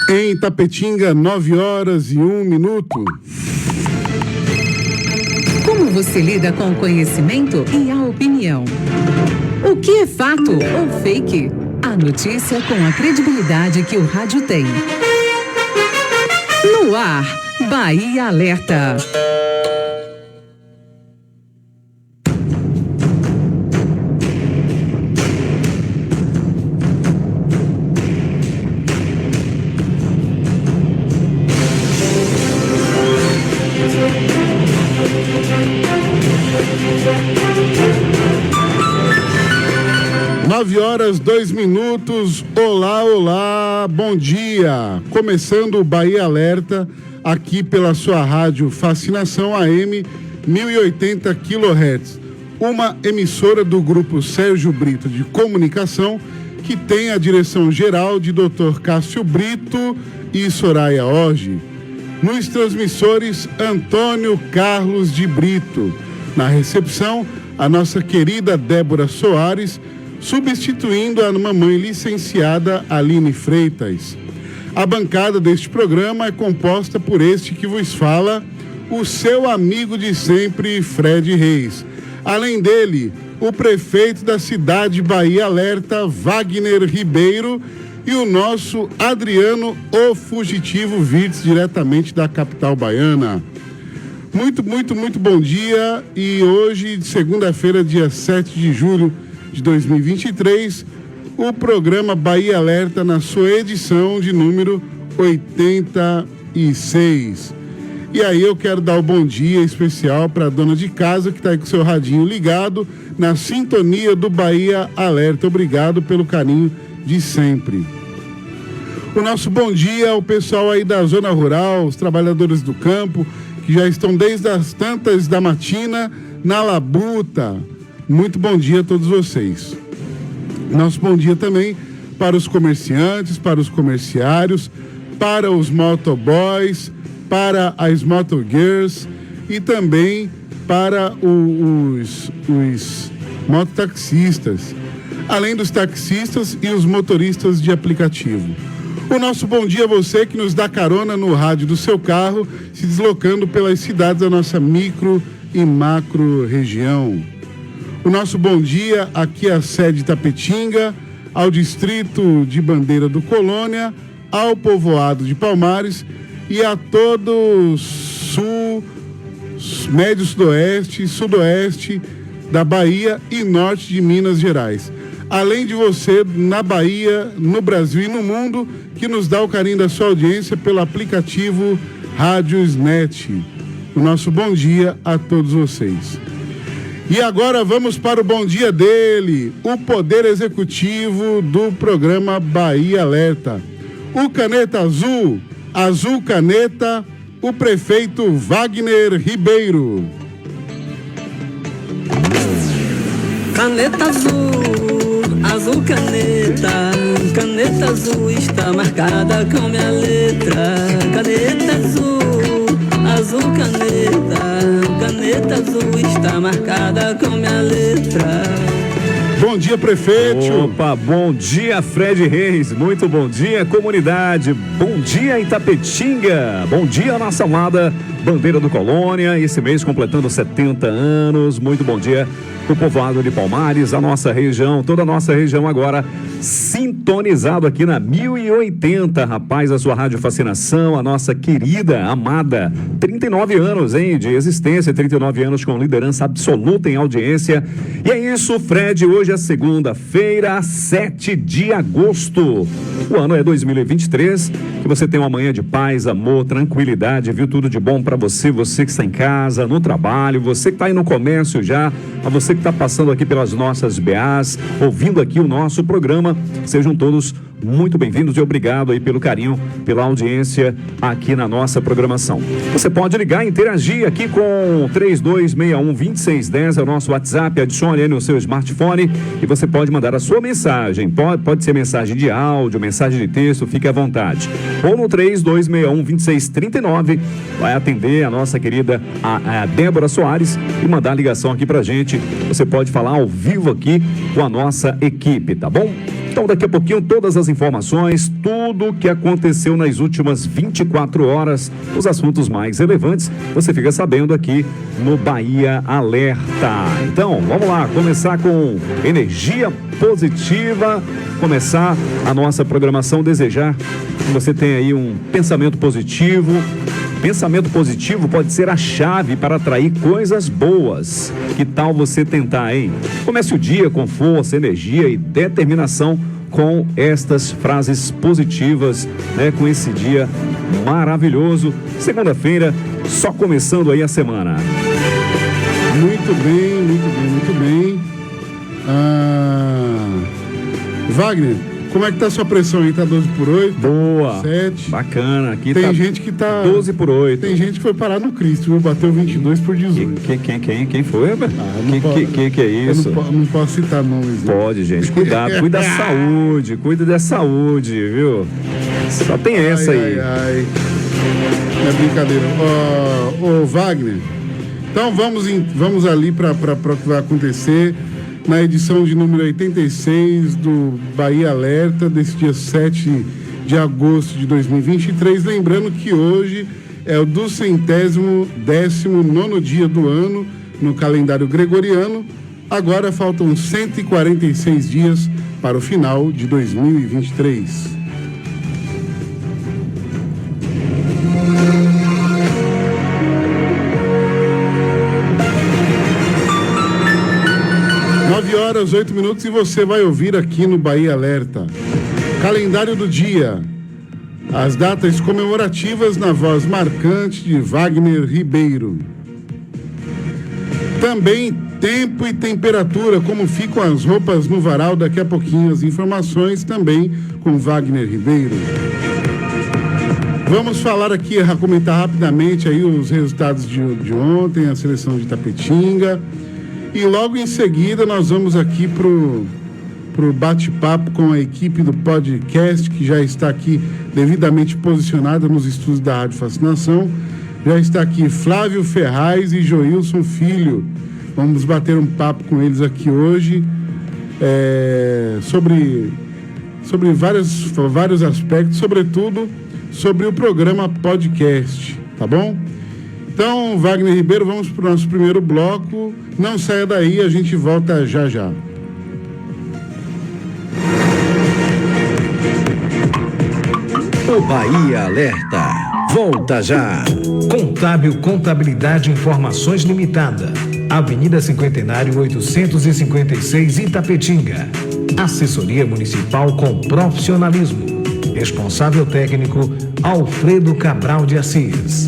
Em Itapetinga, 9h01. Como você lida com o conhecimento e a opinião? O que é fato ou fake? A notícia com a credibilidade que o rádio tem. No ar, Bahia Alerta. Nove horas, 2 minutos. Olá, olá, bom dia. Começando o Bahia Alerta, aqui pela sua rádio Fascinação AM 1080 kHz. Uma emissora do grupo Sérgio Brito de Comunicação, que tem a direção geral de Dr. Cássio Brito e Soraya Orge. Nos transmissores, Antônio Carlos de Brito. Na recepção, a nossa querida Débora Soares, substituindo a mamãe licenciada Aline Freitas. A bancada deste programa é composta por este que vos fala, o seu amigo de sempre, Fred Reis. Além dele, o prefeito da cidade Bahia Alerta, Wagner Ribeiro, e o nosso Adriano, o Fugitivo Virtus, diretamente da capital baiana. Muito bom dia. E hoje, segunda-feira, dia 7 de julho de 2023, o programa Bahia Alerta na sua edição de número 86. E aí eu quero dar o bom dia especial para a dona de casa que está aí com o seu radinho ligado na sintonia do Bahia Alerta. Obrigado pelo carinho de sempre. O nosso bom dia ao pessoal aí da zona rural, os trabalhadores do campo, que já estão desde as tantas da matina na labuta. Muito bom dia a todos vocês. Nosso bom dia também para os comerciantes, para os comerciários, para os motoboys, para as motogirls e também para os mototaxistas, além dos taxistas e os motoristas de aplicativo. O nosso bom dia a você que nos dá carona no rádio do seu carro, se deslocando pelas cidades da nossa micro e macro região. O nosso bom dia aqui à sede Itapetinga, ao distrito de Bandeira do Colônia, ao povoado de Palmares e a todo o sul, médio sudoeste, sudoeste da Bahia e norte de Minas Gerais. Além de você na Bahia, no Brasil e no mundo, que nos dá o carinho da sua audiência pelo aplicativo Rádiosnet. O nosso bom dia a todos vocês. E agora vamos para o bom dia dele, o Poder Executivo do programa Bahia Alerta. O Caneta Azul, Azul Caneta, o prefeito Wagner Ribeiro. Caneta azul, azul caneta, caneta azul está marcada com minha letra. Caneta azul, azul caneta, caneta azul está marcada com minha letra. Bom dia, prefeito. Opa, bom dia, Fred Reis. Muito bom dia, comunidade. Bom dia, Itapetinga. Bom dia, nossa amada Bandeira do Colônia. Esse mês completando 70 anos. Muito bom dia o povoado de Palmares, a nossa região, toda a nossa região agora sintonizado aqui na 1080, rapaz, a sua rádio Fascinação, a nossa querida, amada, 39 anos, hein, de existência, 39 anos com liderança absoluta em audiência. E é isso, Fred, hoje é segunda-feira, 7 de agosto. O ano é 2023, que você tenha uma manhã de paz, amor, tranquilidade, viu, tudo de bom para você, você que está em casa, no trabalho, você que está aí no comércio já, a você que está passando aqui pelas nossas BAs, ouvindo aqui o nosso programa, sejam todos muito bem-vindos e obrigado aí pelo carinho, pela audiência aqui na nossa programação. Você pode ligar e interagir aqui com 3261-2610, é o nosso WhatsApp, adicione aí no seu smartphone e você pode mandar a sua mensagem, pode ser mensagem de áudio, mensagem de texto, fique à vontade. Ou no 3261-2639, vai atender a nossa querida a Débora Soares e mandar a ligação aqui pra gente. Você pode falar ao vivo aqui com a nossa equipe, tá bom? Então, daqui a pouquinho, todas as informações, tudo o que aconteceu nas últimas 24 horas, os assuntos mais relevantes, você fica sabendo aqui no Bahia Alerta. Então, vamos lá, começar com energia positiva, começar a nossa programação, desejar que você tenha aí um pensamento positivo. Pensamento positivo pode ser a chave para atrair coisas boas. Que tal você tentar, hein? Comece o dia com força, energia e determinação com estas frases positivas, né? Com esse dia maravilhoso. Segunda-feira, só começando aí a semana. Muito bem, muito bem. Wagner, como é que tá a sua pressão aí? Tá 12 por 8? Boa. 7. Bacana. Aqui tem tá gente que tá 12 por 8. Tem gente que foi parar no Cristo, viu? Bateu 22 por 18. Quem foi, Heber? Que é isso? Eu não posso citar nomes. Pode, gente. Cuidado. Cuida da saúde. Cuida da saúde, viu? Só tem essa aí. Ai. Não é brincadeira. Ô, Wagner, então vamos ali para o que vai acontecer na edição de número 86 do Bahia Alerta, desse dia 7 de agosto de 2023. Lembrando que hoje é o 219º dia do ano no calendário gregoriano. Agora faltam 146 dias para o final de 2023. Horas, 8 minutos, e você vai ouvir aqui no Bahia Alerta. Calendário do dia. As datas comemorativas na voz marcante de Wagner Ribeiro. Também tempo e temperatura, como ficam as roupas no varal. Daqui a pouquinho as informações também com Wagner Ribeiro. Vamos falar aqui, comentar rapidamente aí os resultados de ontem, a seleção de Itapetinga. E logo em seguida nós vamos aqui pro bate-papo com a equipe do podcast, que já está aqui devidamente posicionada nos estúdios da Rádio Fascinação. Já está aqui Flávio Ferraz e Joilson Filho. Vamos bater um papo com eles aqui hoje sobre vários aspectos, sobretudo sobre o programa podcast, tá bom? Então, Wagner Ribeiro, vamos para o nosso primeiro bloco. Não saia daí, a gente volta já já. O Bahia Alerta. Volta já. Contábil Contabilidade Informações Limitada. Avenida Cinquentenário 856, Itapetinga. Assessoria Municipal com profissionalismo. Responsável técnico, Alfredo Cabral de Assis.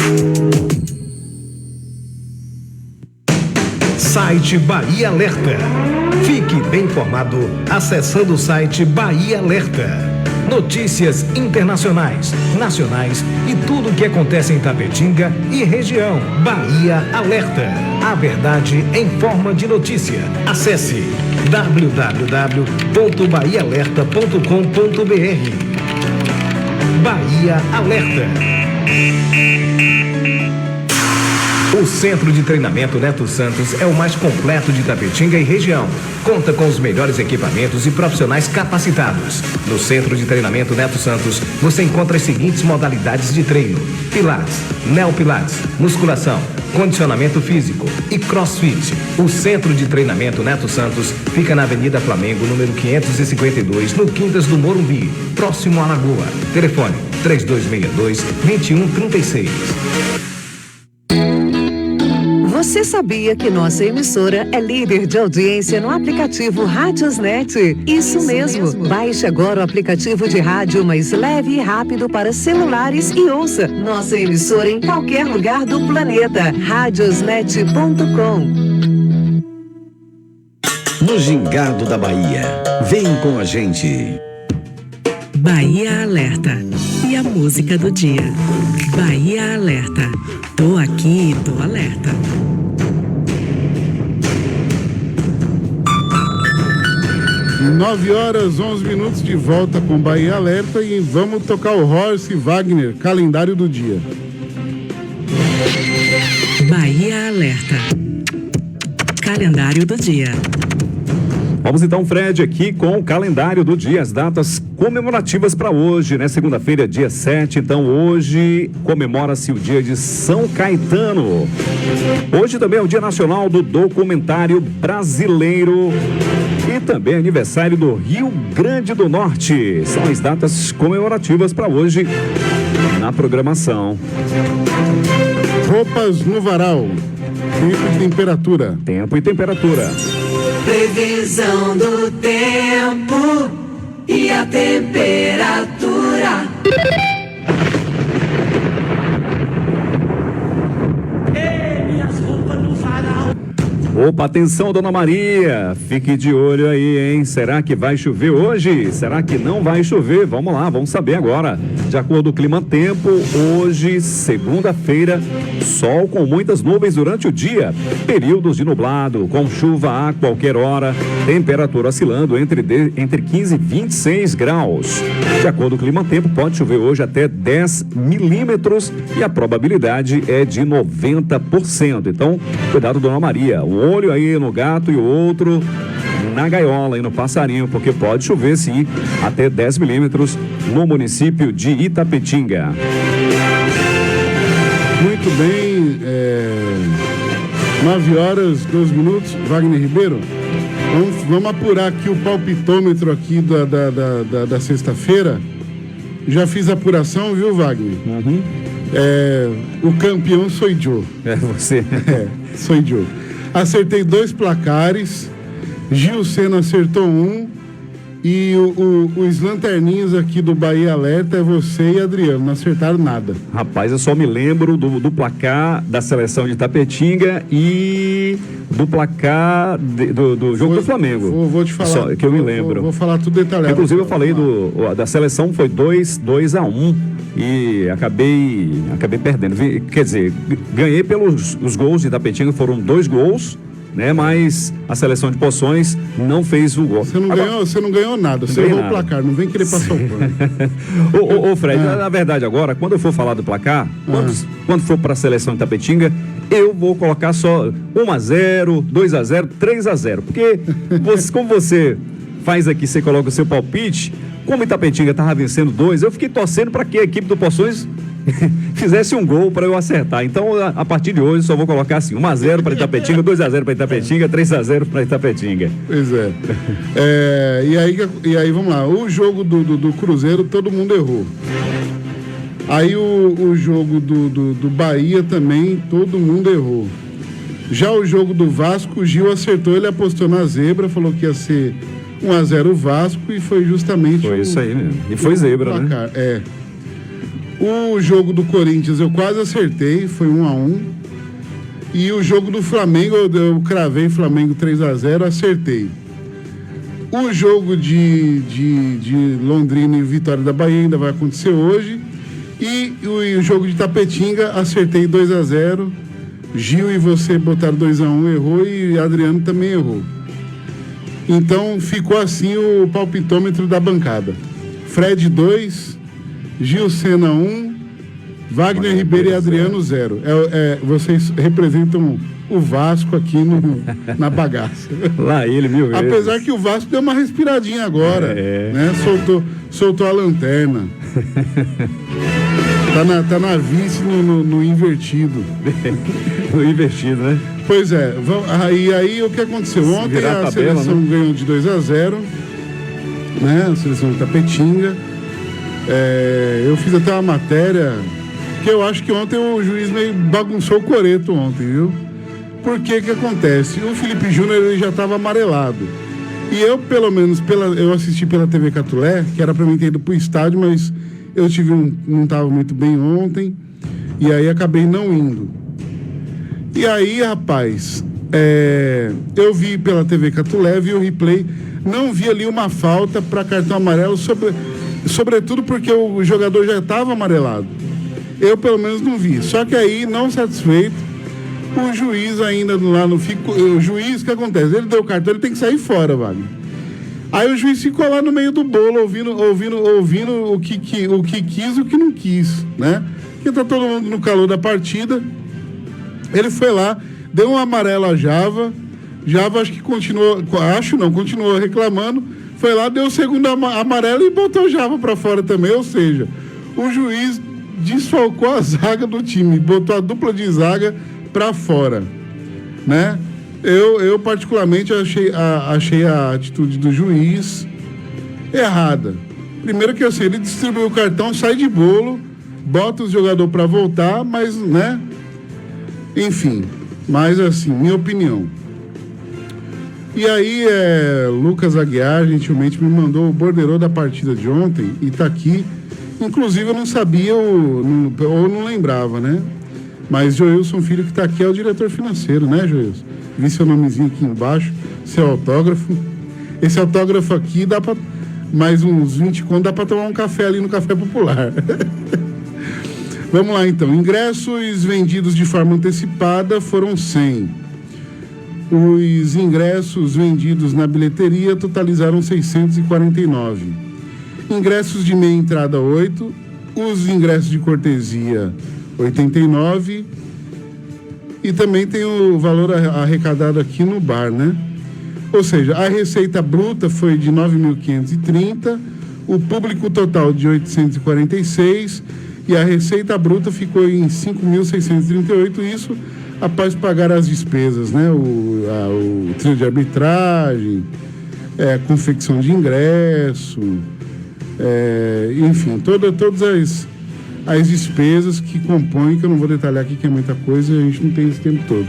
Site Bahia Alerta. Fique bem informado acessando o site Bahia Alerta. Notícias internacionais, nacionais e tudo o que acontece em Itapetinga e região. Bahia Alerta. A verdade em forma de notícia. Acesse www.bahiaalerta.com.br. Bahia Alerta. O Centro de Treinamento Neto Santos é o mais completo de Itapetinga e região. Conta com os melhores equipamentos e profissionais capacitados. No Centro de Treinamento Neto Santos, você encontra as seguintes modalidades de treino: Pilates, Neopilates, musculação, condicionamento físico e crossfit. O Centro de Treinamento Neto Santos fica na Avenida Flamengo, número 552, no Quintas do Morumbi, próximo à Lagoa. Telefone 3262-2136. Você sabia que nossa emissora é líder de audiência no aplicativo Rádiosnet? Isso mesmo. Baixe agora o aplicativo de rádio mais leve e rápido para celulares e ouça nossa emissora em qualquer lugar do planeta. Radiosnet.com. No Gingado da Bahia. Vem com a gente. Bahia Alerta. E a música do dia. Bahia Alerta. Tô aqui, tô alerta. 9h11 de volta com Bahia Alerta e vamos tocar o Horse Wagner, calendário do dia. Bahia Alerta. Calendário do dia. Vamos então, Fred, aqui com o calendário do dia, as datas comemorativas para hoje, né? Segunda-feira, dia 7, então hoje comemora-se o dia de São Caetano. Hoje também é o Dia Nacional do Documentário Brasileiro e também aniversário do Rio Grande do Norte. São as datas comemorativas para hoje na programação. Roupas no varal. Tempo e temperatura. Tempo e temperatura. Previsão do tempo e a temperatura. Opa, atenção, Dona Maria, fique de olho aí, hein? Será que vai chover hoje? Será que não vai chover? Vamos lá, vamos saber agora. De acordo com o Clima Tempo, hoje, segunda-feira, sol com muitas nuvens durante o dia, períodos de nublado, com chuva a qualquer hora, temperatura oscilando entre 15 e 26 graus. De acordo com o Clima Tempo, pode chover hoje até 10 milímetros e a probabilidade é de 90%. Então, cuidado, Dona Maria. Um olho aí no gato e o outro na gaiola e no passarinho, porque pode chover sim até 10 milímetros no município de Itapetinga. Muito bem, 9 horas, 2 minutos. Wagner Ribeiro, vamos apurar aqui o palpitômetro aqui da sexta-feira. Já fiz a apuração, viu, Wagner? Uhum. O campeão sou eu. É você. Sou eu. Acertei 2 placares, Gil Sena acertou 1 e os lanterninhos aqui do Bahia Alerta é você e Adriano, não acertaram nada. Rapaz, eu só me lembro do placar da seleção de Itapetinga e do placar do jogo do Flamengo. Vou te falar. Só, que eu me lembro. Vou falar tudo detalhado. Inclusive eu falei da seleção foi 2-1 e acabei perdendo. Quer dizer, ganhei pelos os gols de Itapetinga, foram 2 gols, né? Mas a seleção de Poções não fez o gol. Você não ganhou nada, você errou o placar, não vem querer passar o pano. Ô Fred, na verdade agora, quando eu for falar do placar, quando for para a seleção de Itapetinga, eu vou colocar só 1-0, 2-0, 3-0, porque como você faz aqui, você coloca o seu palpite, como Itapetinga estava vencendo 2, eu fiquei torcendo para que a equipe do Poções fizesse um gol para eu acertar. Então, a partir de hoje, só vou colocar assim: 1-0 para Itapetinga, 2-0 para Itapetinga, 3-0 para Itapetinga. Pois é. E aí, vamos lá. O jogo do Cruzeiro, todo mundo errou. Aí o jogo do Bahia também, todo mundo errou. Já o jogo do Vasco, o Gil acertou, ele apostou na zebra, falou que ia ser 1-0 o Vasco e foi justamente... Foi isso aí mesmo. E foi zebra, placar, né? O jogo do Corinthians eu quase acertei, foi 1-1. E o jogo do Flamengo, eu cravei Flamengo 3-0, acertei. O jogo de Londrina e Vitória da Bahia ainda vai acontecer hoje. E o jogo de Itapetinga, acertei 2-0. Gil e você botaram 2-1, errou, e Adriano também errou. Então ficou assim o palpitômetro da bancada. Fred 2, Gil Sena 1, Wagner Ribeiro e Adriano 0. Vocês representam o Vasco aqui na bagaça. Lá ele, viu? Apesar que o Vasco deu uma respiradinha agora, né? Soltou a lanterna. Tá na vice no invertido. No invertido, né? Pois é. Aí o que aconteceu? Ontem a seleção ganhou de 2-0, né? A seleção de Itapetinga. Eu fiz até uma matéria que eu acho que ontem o juiz meio bagunçou o coreto ontem, viu? Por que acontece? O Felipe Júnior ele já estava amarelado. E eu, pelo menos, eu assisti pela TV Catulé, que era para mim ter ido pro estádio, mas eu não estava muito bem ontem, e aí acabei não indo. E aí, rapaz, eu vi pela TV Catulé, vi o replay, não vi ali uma falta para cartão amarelo, sobretudo porque o jogador já estava amarelado. Eu, pelo menos, não vi. Só que aí, não satisfeito, o juiz ainda lá no... O juiz, o que acontece? Ele deu o cartão, ele tem que sair fora, Wagner. Aí o juiz ficou lá no meio do bolo, ouvindo o que quis e o que não quis, né? Porque tá todo mundo no calor da partida. Ele foi lá, deu um amarelo a Java, Java acho que continuou reclamando, foi lá, deu o segundo amarelo e botou Java para fora também, ou seja, o juiz desfalcou a zaga do time, botou a dupla de zaga para fora, né? Eu particularmente achei a atitude do juiz errada. Primeiro que assim, ele distribuiu o cartão, sai de bolo, bota o jogador para voltar, mas, né? Enfim, mas assim, minha opinião. E aí, Lucas Aguiar gentilmente me mandou o borderô da partida de ontem e tá aqui. Inclusive eu não sabia ou não lembrava, né? Mas Joilson Filho que tá aqui é o diretor financeiro, né, Joilson? Vi seu nomezinho aqui embaixo, seu autógrafo. Esse autógrafo aqui dá pra... mais uns 20 conto, dá pra tomar um café ali no Café Popular. Vamos lá então. Ingressos vendidos de forma antecipada foram 100. Os ingressos vendidos na bilheteria totalizaram 649. Ingressos de meia entrada 8. Os ingressos de cortesia 89. E também tem o valor arrecadado aqui no bar, né? Ou seja, a receita bruta foi de 9.530, o público total de 846 e a receita bruta ficou em 5.638, isso após pagar as despesas, né? O trio de arbitragem, confecção de ingresso, enfim, todas as despesas que compõem, que eu não vou detalhar aqui que é muita coisa, a gente não tem esse tempo todo.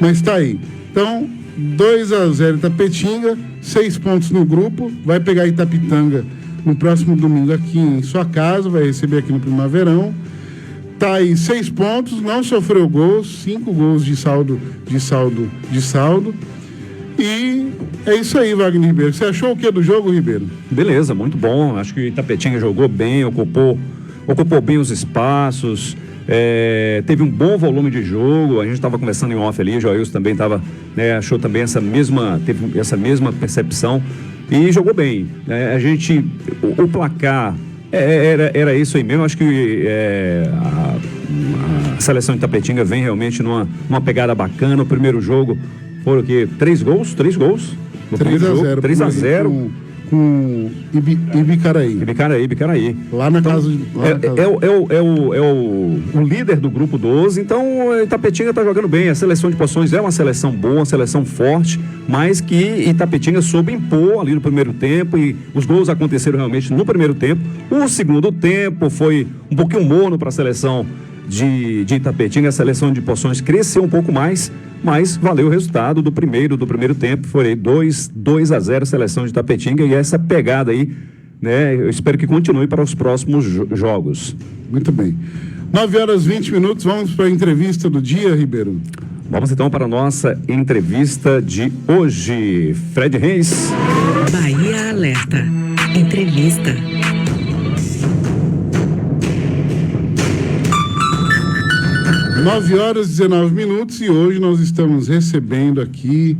Mas tá aí. Então, 2-0 Itapetinga, 6 pontos no grupo, vai pegar Itapitanga no próximo domingo aqui em sua casa, vai receber aqui no Primaverão. Tá aí 6 pontos, não sofreu gols, 5 gols de saldo. E é isso aí, Wagner Ribeiro. Você achou o que do jogo, Ribeiro? Beleza, muito bom. Acho que o Itapetinga jogou bem, ocupou bem os espaços. Teve um bom volume de jogo. A gente estava conversando em off ali, o Joilson também estava, né, achou também teve essa mesma percepção e jogou bem, né? O placar era isso aí mesmo. Acho que a seleção de Itapetinga vem realmente numa pegada bacana. O primeiro jogo foram o quê? 3 gols? 3-0 com Ibicaraí. Lá na casa de... o líder do grupo 12, então Itapetinga está jogando bem. A seleção de Poções é uma seleção boa, uma seleção forte, mas que Itapetinga soube impor ali no primeiro tempo e os gols aconteceram realmente no primeiro tempo. O segundo tempo foi um pouquinho morno para a seleção de Itapetinga. A seleção de Poções cresceu um pouco mais, mas valeu o resultado do primeiro tempo. Foi 2-0 seleção de Itapetinga, e essa pegada aí, né, eu espero que continue para os próximos jogos. Muito bem. 9h20, vamos para a entrevista do dia, Ribeiro. Vamos então para a nossa entrevista de hoje. Fred Reis. Bahia Alerta. Entrevista. 9h19 e hoje nós estamos recebendo aqui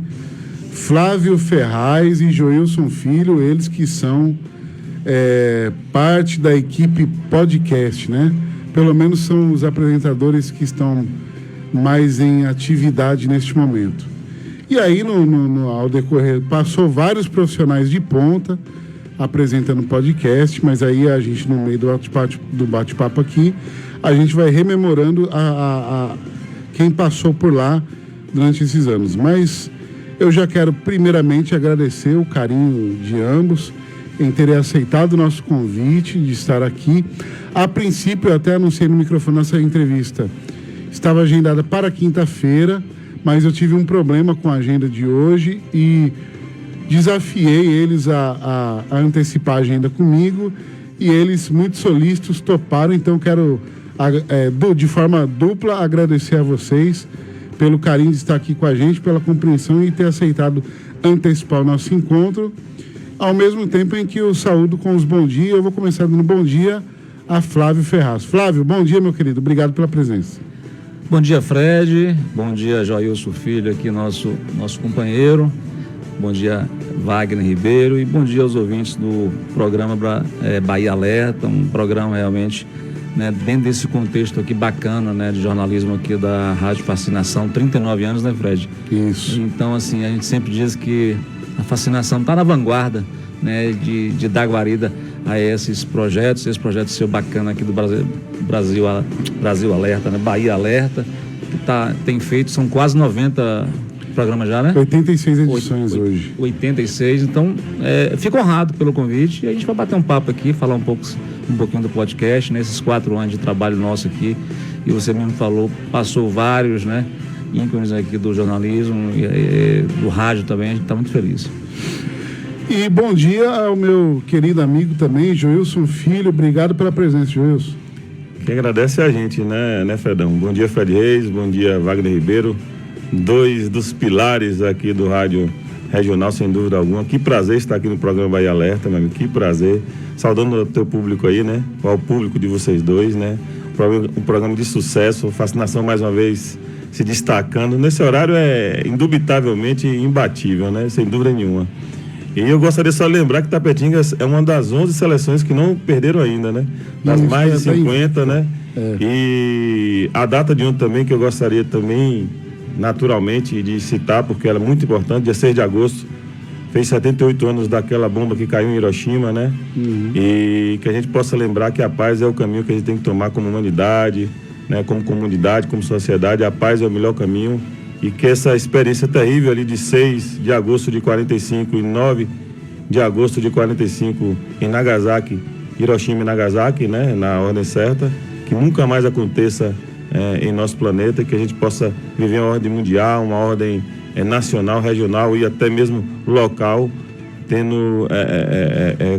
Flávio Ferraz e Joilson Filho, eles que são parte da equipe podcast, né? Pelo menos são os apresentadores que estão mais em atividade neste momento. E aí, ao decorrer, passou vários profissionais de ponta apresentando podcast, mas aí a gente, no meio do bate-papo aqui, a gente vai rememorando quem passou por lá durante esses anos. Mas eu já quero primeiramente agradecer o carinho de ambos em terem aceitado o nosso convite de estar aqui. A princípio, eu até anunciei no microfone nossa entrevista estava agendada para quinta-feira, mas eu tive um problema com a agenda de hoje e desafiei eles a antecipar a agenda comigo, e eles, muito solícitos, toparam. Então quero de forma dupla agradecer a vocês pelo carinho de estar aqui com a gente, pela compreensão e ter aceitado antecipar o nosso encontro, ao mesmo tempo em que eu saúdo com os bom dia. Eu vou começar dando bom dia a Flávio Ferraz. Flávio, bom dia, meu querido, obrigado pela presença. Bom dia, Fred, bom dia, Joilson Filho, aqui nosso companheiro, bom dia, Wagner Ribeiro, e bom dia aos ouvintes do programa Bahia Alerta, um programa realmente né, dentro desse contexto aqui bacana, né, de jornalismo aqui da Rádio Fascinação, 39 anos, né, Fred? Isso. Então, assim, a gente sempre diz que a Fascinação está na vanguarda, né, de dar guarida a esses projetos, esse projeto seu bacana aqui do Brasil Alerta, né, Bahia Alerta, que tem feito, são quase 90 programas já, né? 86 edições hoje. 86, então fico honrado pelo convite e a gente vai bater um papo aqui, falar um pouquinho do podcast, nesses 4 anos de trabalho nosso aqui, e você mesmo falou, passou vários, né, ícones aqui do jornalismo, do rádio também, a gente está muito feliz. E bom dia ao meu querido amigo também, Joilson Filho, obrigado pela presença, Joilson. Quem agradece é a gente, né, Fredão? Bom dia, Fred Reis, bom dia, Wagner Ribeiro, 2 dos pilares aqui do rádio regional, sem dúvida alguma. Que prazer estar aqui no programa Bahia Alerta, meu amigo, que prazer. Saudando o teu público aí, né? Qual o público de vocês dois, né? Um programa de sucesso, Fascinação mais uma vez se destacando. Nesse horário é indubitavelmente imbatível, né? Sem dúvida nenhuma. E eu gostaria só de lembrar que Tapetinga é uma das 11 seleções que não perderam ainda, né? Das mais de 50, né? E a data de ontem também, que eu gostaria também, naturalmente, de citar, porque ela é muito importante, dia 6 de agosto, fez 78 anos daquela bomba que caiu em Hiroshima, né? E que a gente possa lembrar que a paz é o caminho que a gente tem que tomar como humanidade, né? Como comunidade, como sociedade, a paz é o melhor caminho. E que essa experiência terrível ali de 6 de agosto de 45 e 9 de agosto de 45 em Nagasaki, Hiroshima e Nagasaki, né, na ordem certa, que nunca mais aconteça em nosso planeta, que a gente possa viver uma ordem mundial, uma ordem nacional, regional e até mesmo local, tendo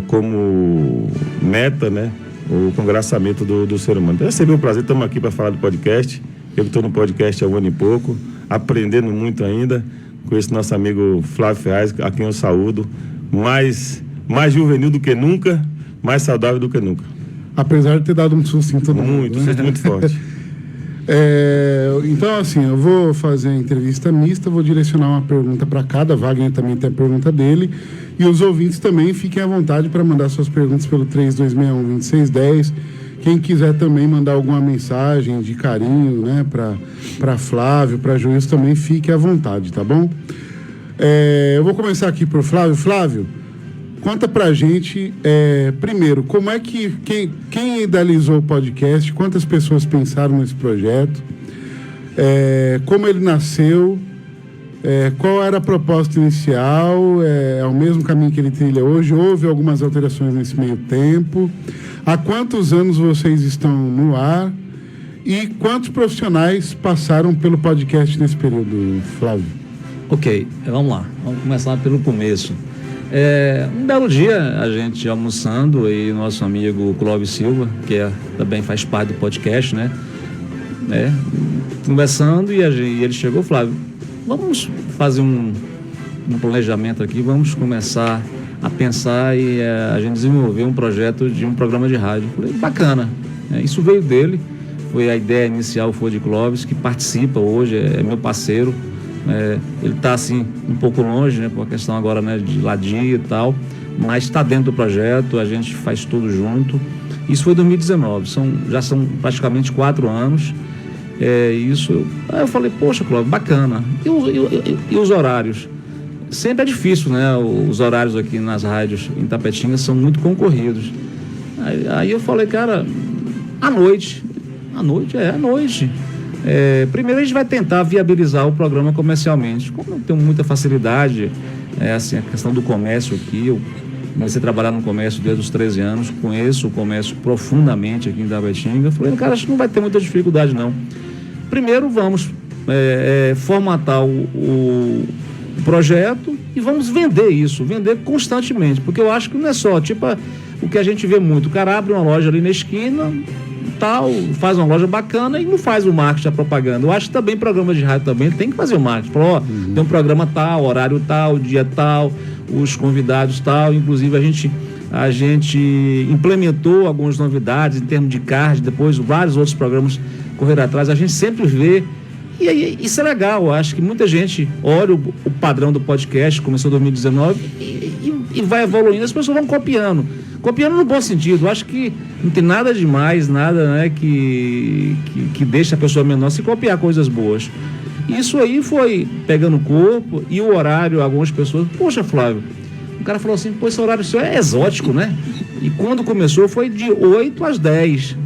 como meta, né, o congraçamento do ser humano. Então é sempre um prazer, estamos aqui para falar do podcast. Eu estou no podcast há 1 ano e pouco, aprendendo muito ainda com esse nosso amigo Flávio Ferraz, a quem eu saúdo, mais juvenil do que nunca, mais saudável do que nunca. Apesar de ter dado um susto em todo mundo, né? Muito forte. Então, assim, eu vou fazer a entrevista mista, vou direcionar uma pergunta para cada, Wagner também tem a pergunta dele, e os ouvintes também fiquem à vontade para mandar suas perguntas pelo 3261-2610. Quem quiser também mandar alguma mensagem de carinho, né, para Flávio, para Joilson, também fique à vontade, tá bom? Eu vou começar aqui por Flávio. Flávio, conta pra gente, primeiro, como é que, quem idealizou o podcast, quantas pessoas pensaram nesse projeto, como ele nasceu, qual era a proposta inicial, é o mesmo caminho que ele trilha hoje, houve algumas alterações nesse meio tempo, há quantos anos vocês estão no ar e quantos profissionais passaram pelo podcast nesse período, Flávio? Ok, vamos lá, vamos começar pelo começo. Um belo dia, a gente almoçando, e nosso amigo Clóvis Silva, que também faz parte do podcast, né? Conversando, e ele chegou, Flávio, vamos fazer um planejamento aqui, vamos começar a pensar e a gente desenvolver um projeto de um programa de rádio. Eu falei, bacana. Isso veio dele, a ideia inicial foi de Clóvis, que participa hoje, é meu parceiro. Ele está assim um pouco longe, né, por questão agora, né, de ladia e tal, mas está dentro do projeto, a gente faz tudo junto. Isso foi em 2019, já são praticamente 4 anos. Aí eu falei, poxa, Clóvis, bacana. E os horários? Sempre é difícil, né? Os horários aqui nas rádios em Tapetinga são muito concorridos. Aí eu falei, cara, à noite. Primeiro a gente vai tentar viabilizar o programa comercialmente. Como eu tenho muita facilidade, assim, a questão do comércio aqui, eu comecei a trabalhar no comércio desde os 13 anos, conheço o comércio profundamente aqui em Tapetinga. Eu falei, cara, acho que não vai ter muita dificuldade, não. Primeiro vamos formatar o projeto e vamos vender constantemente, porque eu acho que não é só, tipo, o que a gente vê muito, o cara abre uma loja ali na esquina, tal, faz uma loja bacana e não faz o marketing, a propaganda. Eu acho que também programa de rádio também tem que fazer o marketing. Tem um programa tal, horário tal, dia tal, os convidados tal, inclusive a gente implementou algumas novidades em termos de card, depois vários outros programas correram atrás, a gente sempre vê. E aí, isso é legal, eu acho que muita gente olha o padrão do podcast, começou em 2019, e e vai evoluindo, as pessoas vão copiando. Copiando no bom sentido. Acho que não tem nada demais, nada, né, que deixa a pessoa menor se copiar coisas boas. Isso aí foi pegando corpo e o horário, algumas pessoas, poxa, Flávio, o cara falou assim, pô, esse horário seu é exótico, né? E quando começou foi de 8 às 10.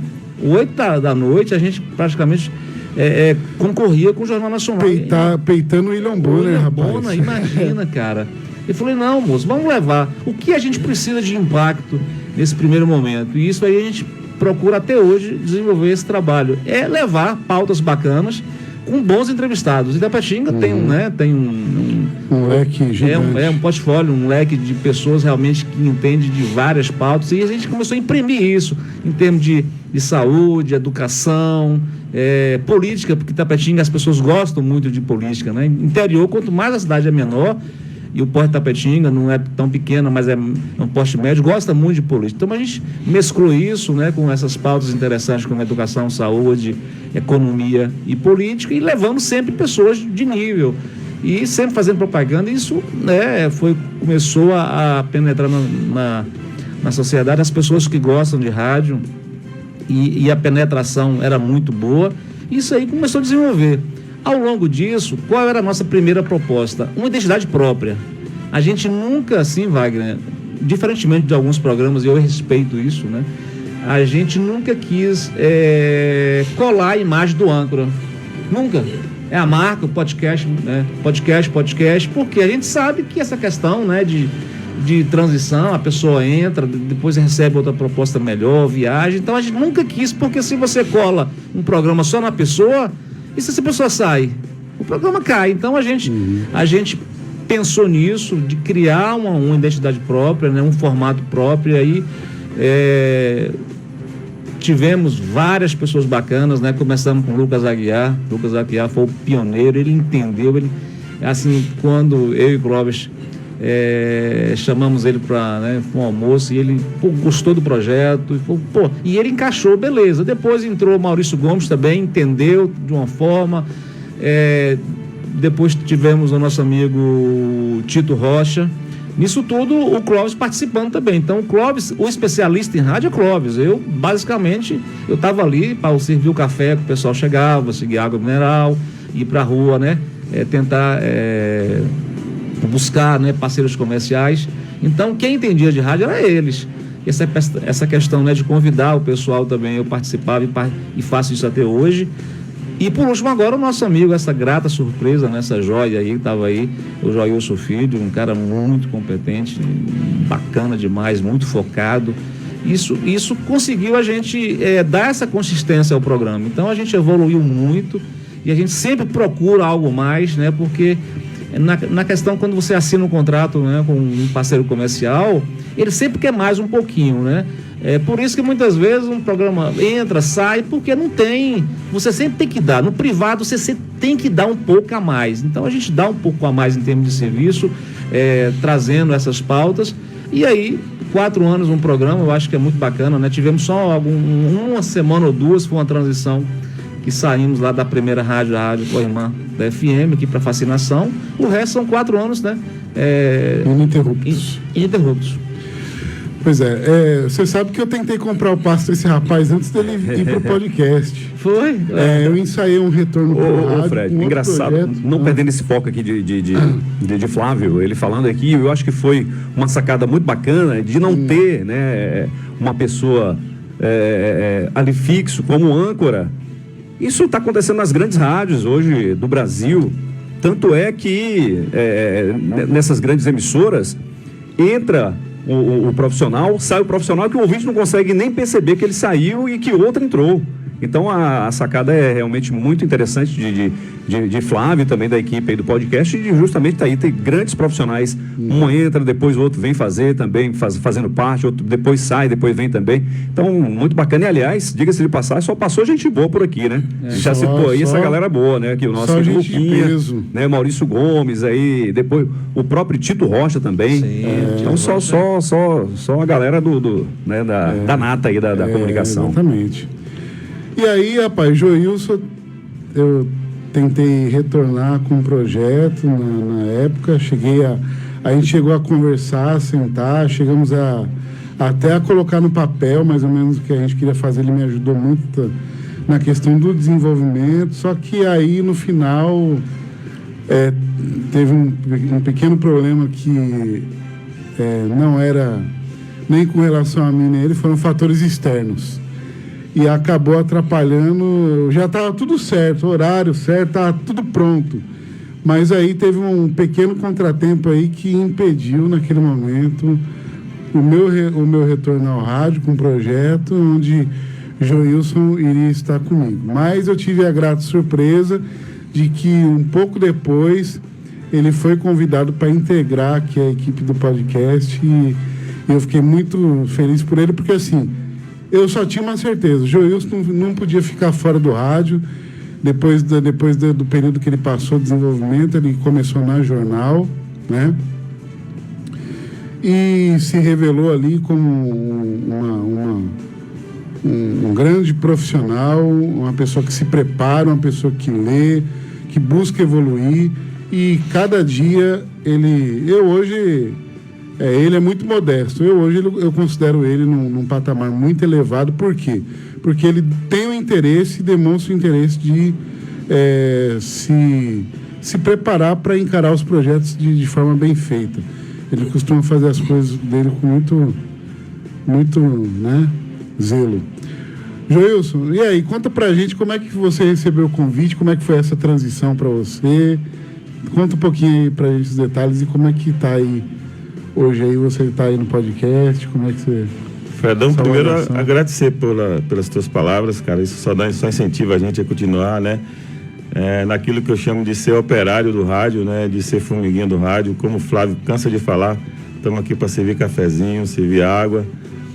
8 da noite a gente praticamente concorria com o Jornal Nacional. Peitando o William Bonner, rapaz. Imagina, cara. Eu falei, não, moço, vamos levar. O que a gente precisa de impacto nesse primeiro momento? E isso aí a gente procura até hoje desenvolver esse trabalho. É levar pautas bacanas com bons entrevistados. Itapetinga tem um leque gigante. Um portfólio, um leque de pessoas realmente que entendem de várias pautas, e a gente começou a imprimir isso em termos de saúde, educação, política, porque Itapetinga as pessoas gostam muito de política, né? Interior, quanto mais a cidade é menor, e o Porto de Itapetinga não é tão pequeno, mas é um porte médio, gosta muito de política. Então a gente mesclou isso, né, com essas pautas interessantes como educação, saúde, economia e política, e levamos sempre pessoas de nível e sempre fazendo propaganda. Isso, né, começou a penetrar na sociedade, as pessoas que gostam de rádio, e a penetração era muito boa. Isso aí começou a desenvolver. Ao longo disso, qual era a nossa primeira proposta? Uma identidade própria. A gente nunca, assim, Wagner, diferentemente de alguns programas, e eu respeito isso, né? A gente nunca quis colar a imagem do âncora. Nunca. É a marca, o podcast, né? Podcast, porque a gente sabe que essa questão, né, de transição, a pessoa entra, depois recebe outra proposta melhor, viagem. Então a gente nunca quis, porque se você cola um programa só na pessoa, e se essa pessoa sai? O programa cai. Então a gente pensou nisso, de criar uma identidade própria, né, um formato próprio. Aí tivemos várias pessoas bacanas, né? Começamos com o Lucas Aguiar. Lucas Aguiar foi o pioneiro, ele entendeu, assim, quando eu e o Clóvis chamamos ele para um almoço, e ele gostou do projeto, e ele encaixou, beleza. Depois entrou Maurício Gomes também, entendeu de uma forma, depois tivemos o nosso amigo Tito Rocha. Nisso tudo o Clóvis participando também. Então o Clóvis, o especialista em rádio é Clóvis. Eu basicamente estava ali para servir o café que o pessoal chegava, seguir água mineral, ir para a rua, né, tentar buscar, né, parceiros comerciais. Então quem entendia de rádio era eles. Essa questão, né, de convidar o pessoal também, eu participava e faço isso até hoje. E por último agora o nosso amigo, essa grata surpresa, né, essa joia aí que estava aí, o Joilson Filho, um cara muito competente, bacana demais, muito focado. Isso conseguiu a gente dar essa consistência ao programa. Então a gente evoluiu muito e a gente sempre procura algo mais, né, porque na questão, quando você assina um contrato, né, com um parceiro comercial, ele sempre quer mais um pouquinho, né? Por isso que muitas vezes um programa entra, sai, porque não tem, você sempre tem que dar. No privado você sempre tem que dar um pouco a mais. Então a gente dá um pouco a mais em termos de serviço, trazendo essas pautas. E aí, 4 anos um programa, eu acho que é muito bacana, né? Tivemos só uma semana ou duas, foi uma transição que saímos lá da primeira rádio, a Rádio Coimã da FM, aqui para Fascinação. O resto são 4 anos, né? Ininterruptos. Pois você sabe que eu tentei comprar o passe desse rapaz antes dele ir pro podcast. Foi? Eu ensaiei um retorno pro rádio. Fred, engraçado, projeto. Não perdendo esse foco aqui de Flávio, ele falando aqui, eu acho que foi uma sacada muito bacana de não ter, né, uma pessoa ali fixo como âncora. Isso está acontecendo nas grandes rádios hoje do Brasil. Tanto é que nessas grandes emissoras entra o profissional, sai o profissional, que o ouvinte não consegue nem perceber que ele saiu e que outro entrou. Então a sacada é realmente muito interessante de Flávio, também da equipe aí do podcast, e justamente tá aí, tem grandes profissionais, um entra, depois o outro vem fazer também, fazendo parte, outro depois sai, depois vem também. Então, muito bacana. E aliás, diga-se de passagem, só passou gente boa por aqui, né? Já citou aí essa galera boa, né? Aqui o nosso Luquinha, né? Maurício Gomes aí, depois o próprio Tito Rocha também. Sim, então só a galera né, da nata aí da comunicação. Exatamente. E aí, rapaz, Joilson, eu tentei retornar com um projeto na época, cheguei A gente chegou a conversar, sentar, chegamos até a colocar no papel mais ou menos o que a gente queria fazer. Ele me ajudou muito na questão do desenvolvimento, só que aí no final teve um pequeno problema que não era nem com relação a mim nem ele, foram fatores externos. E acabou atrapalhando, já estava tudo certo, horário certo, estava tudo pronto. Mas aí teve um pequeno contratempo aí que impediu naquele momento o meu retorno ao rádio com um projeto onde Joilson iria estar comigo. Mas eu tive a grata surpresa de que um pouco depois ele foi convidado para integrar aqui a equipe do podcast e eu fiquei muito feliz por ele, porque assim, eu só tinha uma certeza, o Joilson não podia ficar fora do rádio. Depois do período que ele passou de desenvolvimento, ele começou na Jornal, né? E se revelou ali como um grande profissional, uma pessoa que se prepara, uma pessoa que lê, que busca evoluir. E cada dia ele é muito modesto. Eu considero ele num patamar muito elevado. Por quê? Porque ele tem o interesse, demonstra o interesse de se preparar para encarar os projetos de forma bem feita. Ele costuma fazer as coisas dele com muito zelo. Joilson, e aí, conta pra gente como é que você recebeu o convite, como é que foi essa transição para você. Conta um pouquinho aí pra gente os detalhes e como é que tá aí hoje aí, você tá aí no podcast, como é que você... Fredão, primeiro agradecer pelas tuas palavras, cara, isso só incentiva a gente a continuar, né, naquilo que eu chamo de ser operário do rádio, né, de ser formiguinha do rádio, como o Flávio cansa de falar, estamos aqui para servir cafezinho, servir água,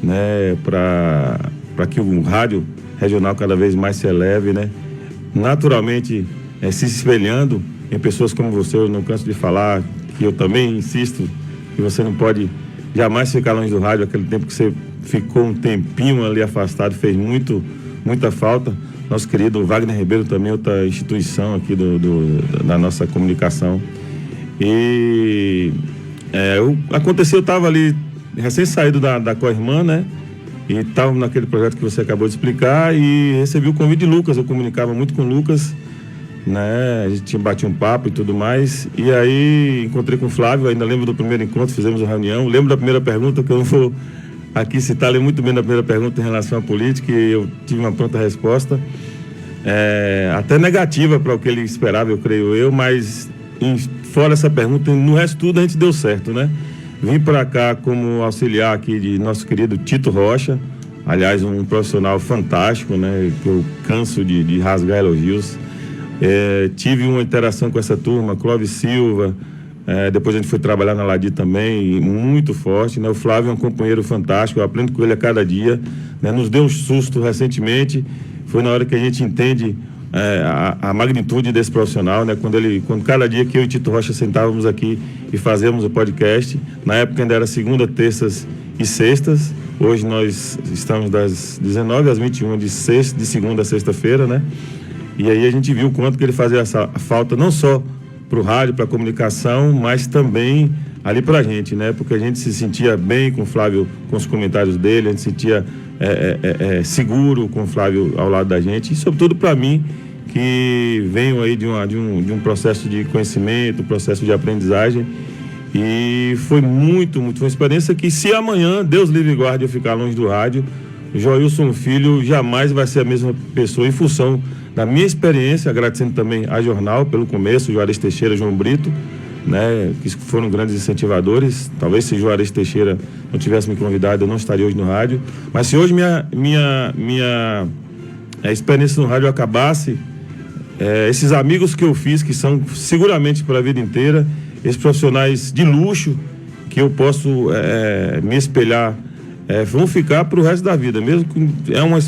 né, para que o rádio regional cada vez mais se eleve, né, naturalmente se espelhando em pessoas como você. Eu não canso de falar, que eu também insisto que você não pode jamais ficar longe do rádio. Aquele tempo que você ficou um tempinho ali afastado, fez muita falta. Nosso querido Wagner Ribeiro também, outra instituição aqui da nossa comunicação. E aconteceu, eu estava ali recém-saído da co-irmã, né? E estava naquele projeto que você acabou de explicar e recebi o convite de Lucas. Eu comunicava muito com o Lucas, né? A gente batia um papo e tudo mais. E aí encontrei com o Flávio, ainda lembro do primeiro encontro, fizemos uma reunião. Lembro da primeira pergunta, que eu não vou aqui citar, lembro muito bem da primeira pergunta em relação à política, e eu tive uma pronta resposta, até negativa para o que ele esperava, eu creio, mas fora essa pergunta, no resto tudo a gente deu certo, né? Vim para cá como auxiliar aqui de nosso querido Tito Rocha, aliás, um profissional fantástico, né? Que eu canso de rasgar elogios. Tive uma interação com essa turma, Clóvis Silva, depois a gente foi trabalhar na Ladi também, muito forte, né? O Flávio é um companheiro fantástico, eu aprendo com ele a cada dia, né? Nos deu um susto recentemente, foi na hora que a gente entende a magnitude desse profissional, né? Quando cada dia que eu e Tito Rocha sentávamos aqui e fazíamos o podcast, na época ainda era segunda, terças e sextas, hoje nós estamos das 19 às 21, de segunda a sexta-feira, né? E aí a gente viu o quanto que ele fazia essa falta, não só para o rádio, para a comunicação, mas também ali para a gente, né? Porque a gente se sentia bem com o Flávio, com os comentários dele, a gente se sentia seguro com o Flávio ao lado da gente, e sobretudo para mim, que venho aí de um processo de conhecimento, um processo de aprendizagem, e foi muito uma experiência que, se amanhã, Deus livre e guarde, eu ficar longe do rádio, Joilson Filho jamais vai ser a mesma pessoa, em função da minha experiência, agradecendo também a Jornal pelo começo, Juarez Teixeira, João Brito, né, que foram grandes incentivadores. Talvez se Juarez Teixeira não tivesse me convidado, eu não estaria hoje no rádio. Mas se hoje minha experiência no rádio acabasse, esses amigos que eu fiz, que são seguramente para a vida inteira, esses profissionais de luxo que eu posso me espelhar, vão ficar para o resto da vida, mesmo que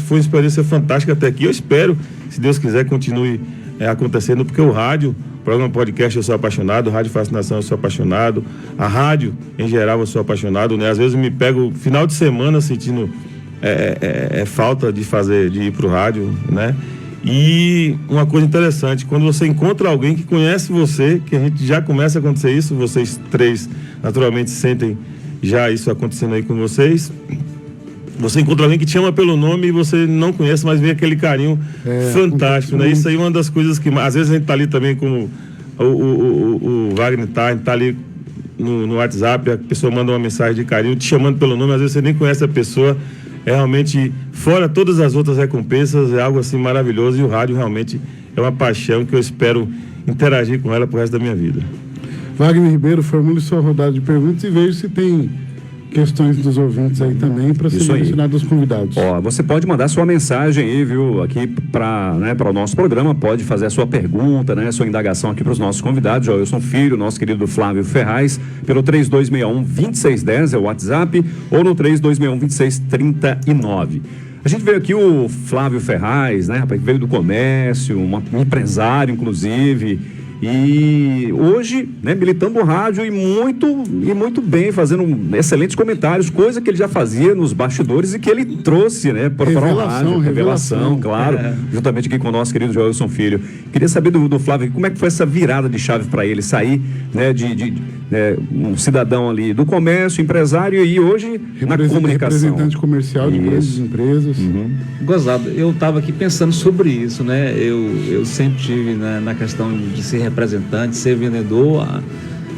foi uma experiência fantástica até aqui. Eu espero, se Deus quiser, continue acontecendo, porque o rádio, o programa podcast, eu sou apaixonado, o Rádio Fascinação eu sou apaixonado, a rádio em geral eu sou apaixonado, né? Às vezes eu me pego final de semana sentindo falta de ir para o rádio, né? E uma coisa interessante, quando você encontra alguém que conhece você, que a gente já começa a acontecer isso, vocês três naturalmente sentem já isso acontecendo aí com vocês. Você encontra alguém que te ama pelo nome e você não conhece, mas vê aquele carinho fantástico, né? Isso aí é uma das coisas que, às vezes a gente tá ali também como o Wagner tá, a gente tá ali no WhatsApp, a pessoa manda uma mensagem de carinho, te chamando pelo nome, às vezes você nem conhece a pessoa. É realmente, fora todas as outras recompensas, é algo assim maravilhoso, e o rádio realmente é uma paixão que eu espero interagir com ela pro resto da minha vida. Wagner Ribeiro, formule sua rodada de perguntas e veja se tem questões dos ouvintes aí também para ser mencionado dos convidados. Ó, você pode mandar sua mensagem aí, viu, aqui para o nosso programa, pode fazer a sua pergunta, né, sua indagação aqui para os nossos convidados, Joelson Filho, nosso querido Flávio Ferraz, pelo 3261-2610 é o WhatsApp, ou no 3261-2639. A gente veio aqui o Flávio Ferraz, né, rapaz, que veio do comércio, um empresário, inclusive, e hoje, né, militando no rádio e muito bem, fazendo excelentes comentários, coisa que ele já fazia nos bastidores e que ele trouxe, né, para o rádio, revelação, claro, juntamente aqui com o nosso querido Joelson Filho. Queria saber do Flávio, como é que foi essa virada de chave para ele sair, né, de um cidadão ali do comércio, empresário, e hoje na comunicação. Representante comercial de grandes empresas. Gozado, eu estava aqui pensando sobre isso, né? Eu sempre tive na questão de ser representante, ser vendedor,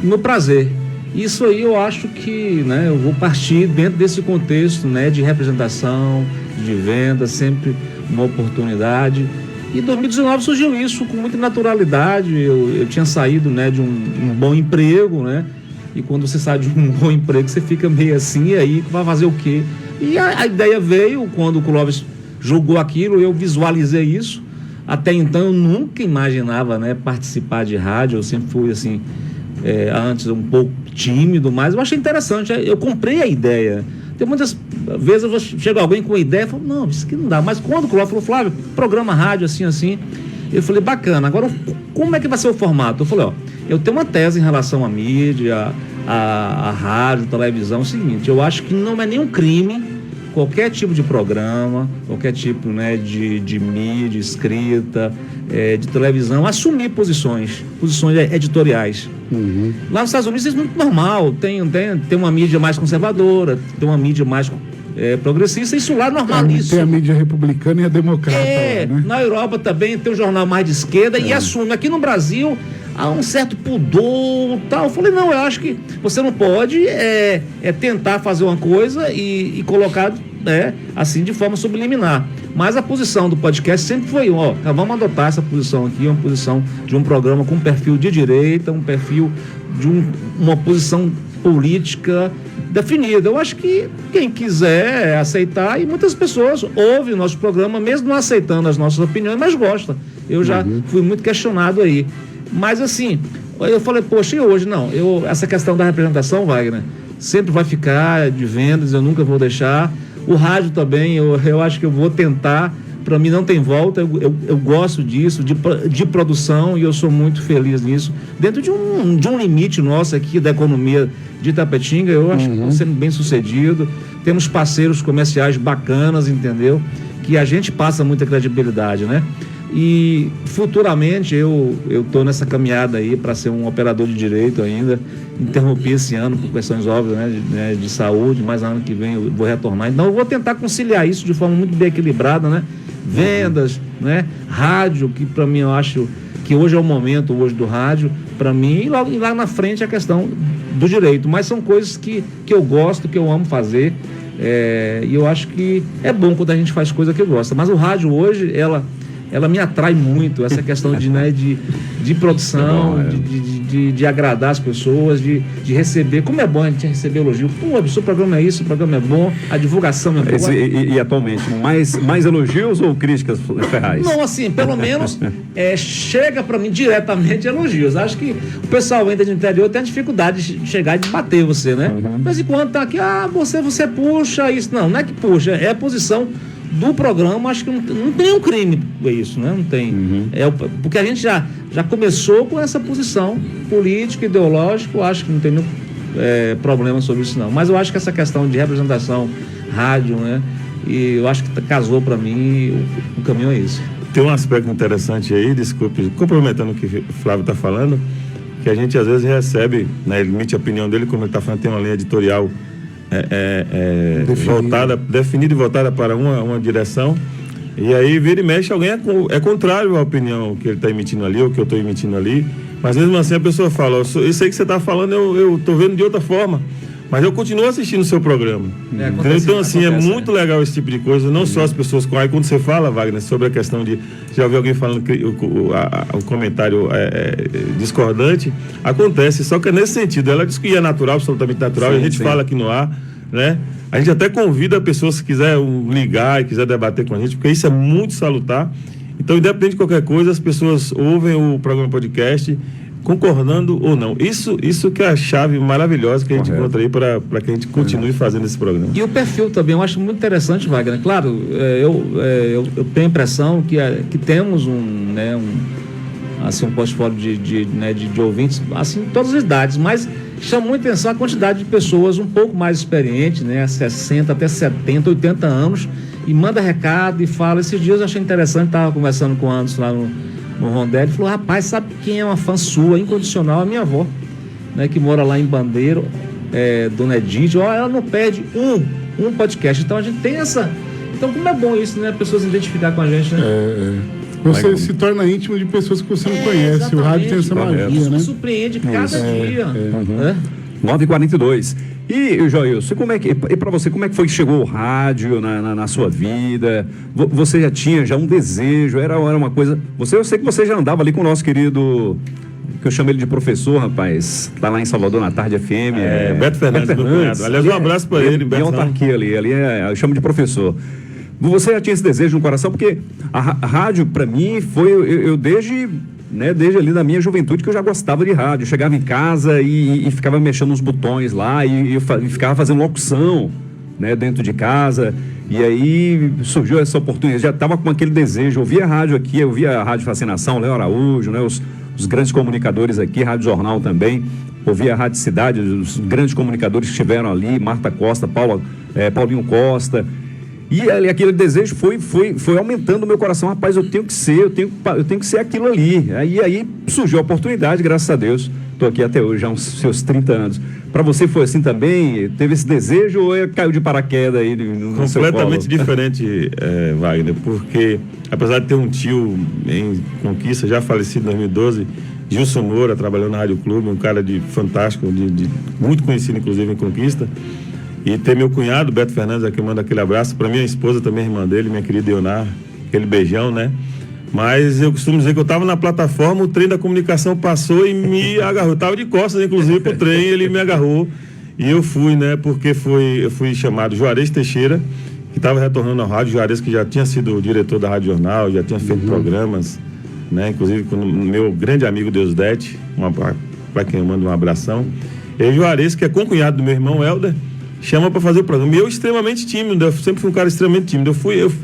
no prazer. Isso aí eu acho que, né, eu vou partir dentro desse contexto, né, de representação, de venda, sempre uma oportunidade. E em 2019 surgiu isso com muita naturalidade. Eu tinha saído, né, de um bom emprego, né? E quando você sai de um bom emprego, você fica meio assim, e aí vai fazer o quê? E a ideia veio quando o Clóvis jogou aquilo, eu visualizei isso. Até então eu nunca imaginava, né, participar de rádio. Eu sempre fui assim, antes um pouco tímido, mas eu achei interessante. Eu comprei a ideia. Tem muitas vezes chega alguém com uma ideia e fala, não, isso aqui não dá. Mas quando o Clóvis falou, Flávio, programa rádio assim, eu falei, bacana. Agora, como é que vai ser o formato? Eu falei, eu tenho uma tese em relação à mídia, à rádio, televisão. É o seguinte, eu acho que não é nenhum crime qualquer tipo de programa, qualquer tipo, né, de mídia, escrita, de televisão, assumir posições editoriais. Lá nos Estados Unidos isso é muito normal, tem uma mídia mais conservadora, tem uma mídia mais progressista, isso lá normaliza. Tem a mídia republicana e a democrata. Né? Na Europa também tem um jornal mais de esquerda e assume. Aqui no Brasil há um certo pudor, tal. Eu falei, não, eu acho que você não pode tentar fazer uma coisa e colocar, assim, de forma subliminar. Mas a posição do podcast sempre foi, vamos adotar essa posição aqui, uma posição de um programa com um perfil de direita, um perfil de uma posição política definida. Eu acho que quem quiser aceitar, e muitas pessoas ouvem o nosso programa, mesmo não aceitando as nossas opiniões, mas gosta. Eu já fui muito questionado aí. Mas assim, eu falei, poxa, e hoje? Não, essa questão da representação, Wagner, sempre vai ficar de vendas, eu nunca vou deixar. O rádio também, eu acho que eu vou tentar. Para mim não tem volta, eu gosto disso, de produção, e eu sou muito feliz nisso. Dentro de um limite nosso aqui da economia de Itapetinga, eu acho que estou sendo bem sucedido. Temos parceiros comerciais bacanas, entendeu? Que a gente passa muita credibilidade, né? E futuramente eu estou nessa caminhada aí para ser um operador de direito ainda. Interrompi esse ano por questões óbvias, né, de saúde, mas ano que vem eu vou retornar. Então eu vou tentar conciliar isso de forma muito bem equilibrada, né? Vendas, né? Rádio, que para mim eu acho que hoje é o momento do rádio, para mim, e lá na frente a questão do direito. Mas são coisas que eu gosto, que eu amo fazer, e eu acho que é bom quando a gente faz coisa que eu gosto. Mas o rádio hoje, ela me atrai muito, essa questão de produção, de agradar as pessoas, de receber. Como é bom a gente receber elogio. Pô, o seu programa é isso, o programa é bom, a divulgação é boa. E atualmente, mais elogios ou críticas, Ferraz? Não, assim, pelo menos chega para mim diretamente elogios. Acho que o pessoal ainda de interior tem a dificuldade de chegar e de bater você, né? De vez em quando tá aqui, você puxa isso. Não é que puxa, é a posição do programa. Acho que não tem um crime isso, né? Não tem. Porque a gente já começou com essa posição política, ideológica. Eu acho que não tem nenhum problema sobre isso, não. Mas eu acho que essa questão de representação, rádio, né? E eu acho que casou para mim, o caminho é esse. tem um aspecto interessante aí, desculpe, complementando o que o Flávio está falando, que a gente às vezes recebe, né, ele emite a opinião dele, como ele está falando, tem uma linha editorial definida e voltada para uma direção, e aí vira e mexe, alguém é contrário à opinião que ele está emitindo ali, ou que eu estou emitindo ali, mas mesmo assim a pessoa fala, isso aí que você está falando eu estou vendo de outra forma, mas eu continuo assistindo o seu programa. Então, assim, é muito legal esse tipo de coisa, não só as pessoas com... Aí quando você fala, Wagner, sobre a questão de... Já ouvi alguém falando que o comentário discordante, acontece, só que é nesse sentido, ela diz que é natural, absolutamente natural, e a gente fala aqui no ar, né? A gente até convida a pessoa, se quiser ligar e quiser debater com a gente, porque isso é muito salutar. Então, independente de qualquer coisa, as pessoas ouvem o programa podcast, concordando ou não. Isso que é a chave maravilhosa que a gente encontra aí para que a gente continue fazendo esse programa. E o perfil também, eu acho muito interessante, Wagner. Claro, eu tenho a impressão que temos um portfólio de ouvintes, assim, todas as idades, mas chama muita atenção a quantidade de pessoas um pouco mais experientes, né, 60 até 70, 80 anos, e manda recado e fala. Esses dias eu achei interessante, estava conversando com o Anderson lá no Rondelli, falou, rapaz, sabe quem é uma fã sua, incondicional? A minha avó, né, que mora lá em Bandeiro, Dona Edith, ela não perde um podcast. Então a gente tem essa... Então como é bom isso, né, pessoas identificar com a gente, né? Você se torna íntimo de pessoas que você não conhece. Exatamente. O rádio tem essa magia, isso, né? Me surpreende cada dia. 9h42. E, Joilson, e para você, como é que foi que chegou o rádio na sua vida? Você já tinha um desejo? Era uma coisa... Eu sei que você já andava ali com o nosso querido... que eu chamo ele de professor, rapaz, tá lá em Salvador na Tarde FM. Beto Fernandes, meu cunhado. Aliás, um abraço para ele, Beto. Tá aqui ali eu chamo de professor. Você já tinha esse desejo no coração? Porque a rádio, para mim, foi... Eu desde ali da minha juventude que eu já gostava de rádio. Eu chegava em casa e ficava mexendo nos botões lá e ficava fazendo locução, né, dentro de casa. E aí surgiu essa oportunidade. Já estava com aquele desejo. Eu ouvia a rádio aqui, eu ouvia a Rádio Fascinação, Léo Araújo, né, os grandes comunicadores aqui, Rádio Jornal também. Ouvia a Rádio Cidade, os grandes comunicadores que estiveram ali, Marta Costa, Paulinho Costa. E aquele desejo foi aumentando o meu coração. Rapaz, eu tenho que ser aquilo ali. Aí surgiu a oportunidade, graças a Deus. Estou aqui até hoje, já uns seus 30 anos. Para você foi assim também? Teve esse desejo ou caiu de paraquedas aí no seu colo? Completamente diferente, Wagner, porque apesar de ter um tio em Conquista, já falecido em 2012, Gilson Moura, trabalhou na Rádio Clube, um cara fantástico, muito conhecido inclusive em Conquista. E ter meu cunhado, Beto Fernandes, aqui eu mando aquele abraço. Para minha esposa também, irmã dele, minha querida Ionar, aquele beijão, né? Mas eu costumo dizer que eu estava na plataforma, o trem da comunicação passou e me agarrou. Eu estava de costas, inclusive, pro trem, ele me agarrou. E eu fui, né? Porque eu fui chamado Juarez Teixeira, que estava retornando ao rádio. Juarez, que já tinha sido diretor da Rádio Jornal, já tinha feito programas, né? Inclusive com o meu grande amigo Deusdete, para quem eu mando um abração. E Juarez, que é concunhado do meu irmão Helder, chama para fazer o programa. E eu extremamente tímido, eu sempre fui um cara extremamente tímido.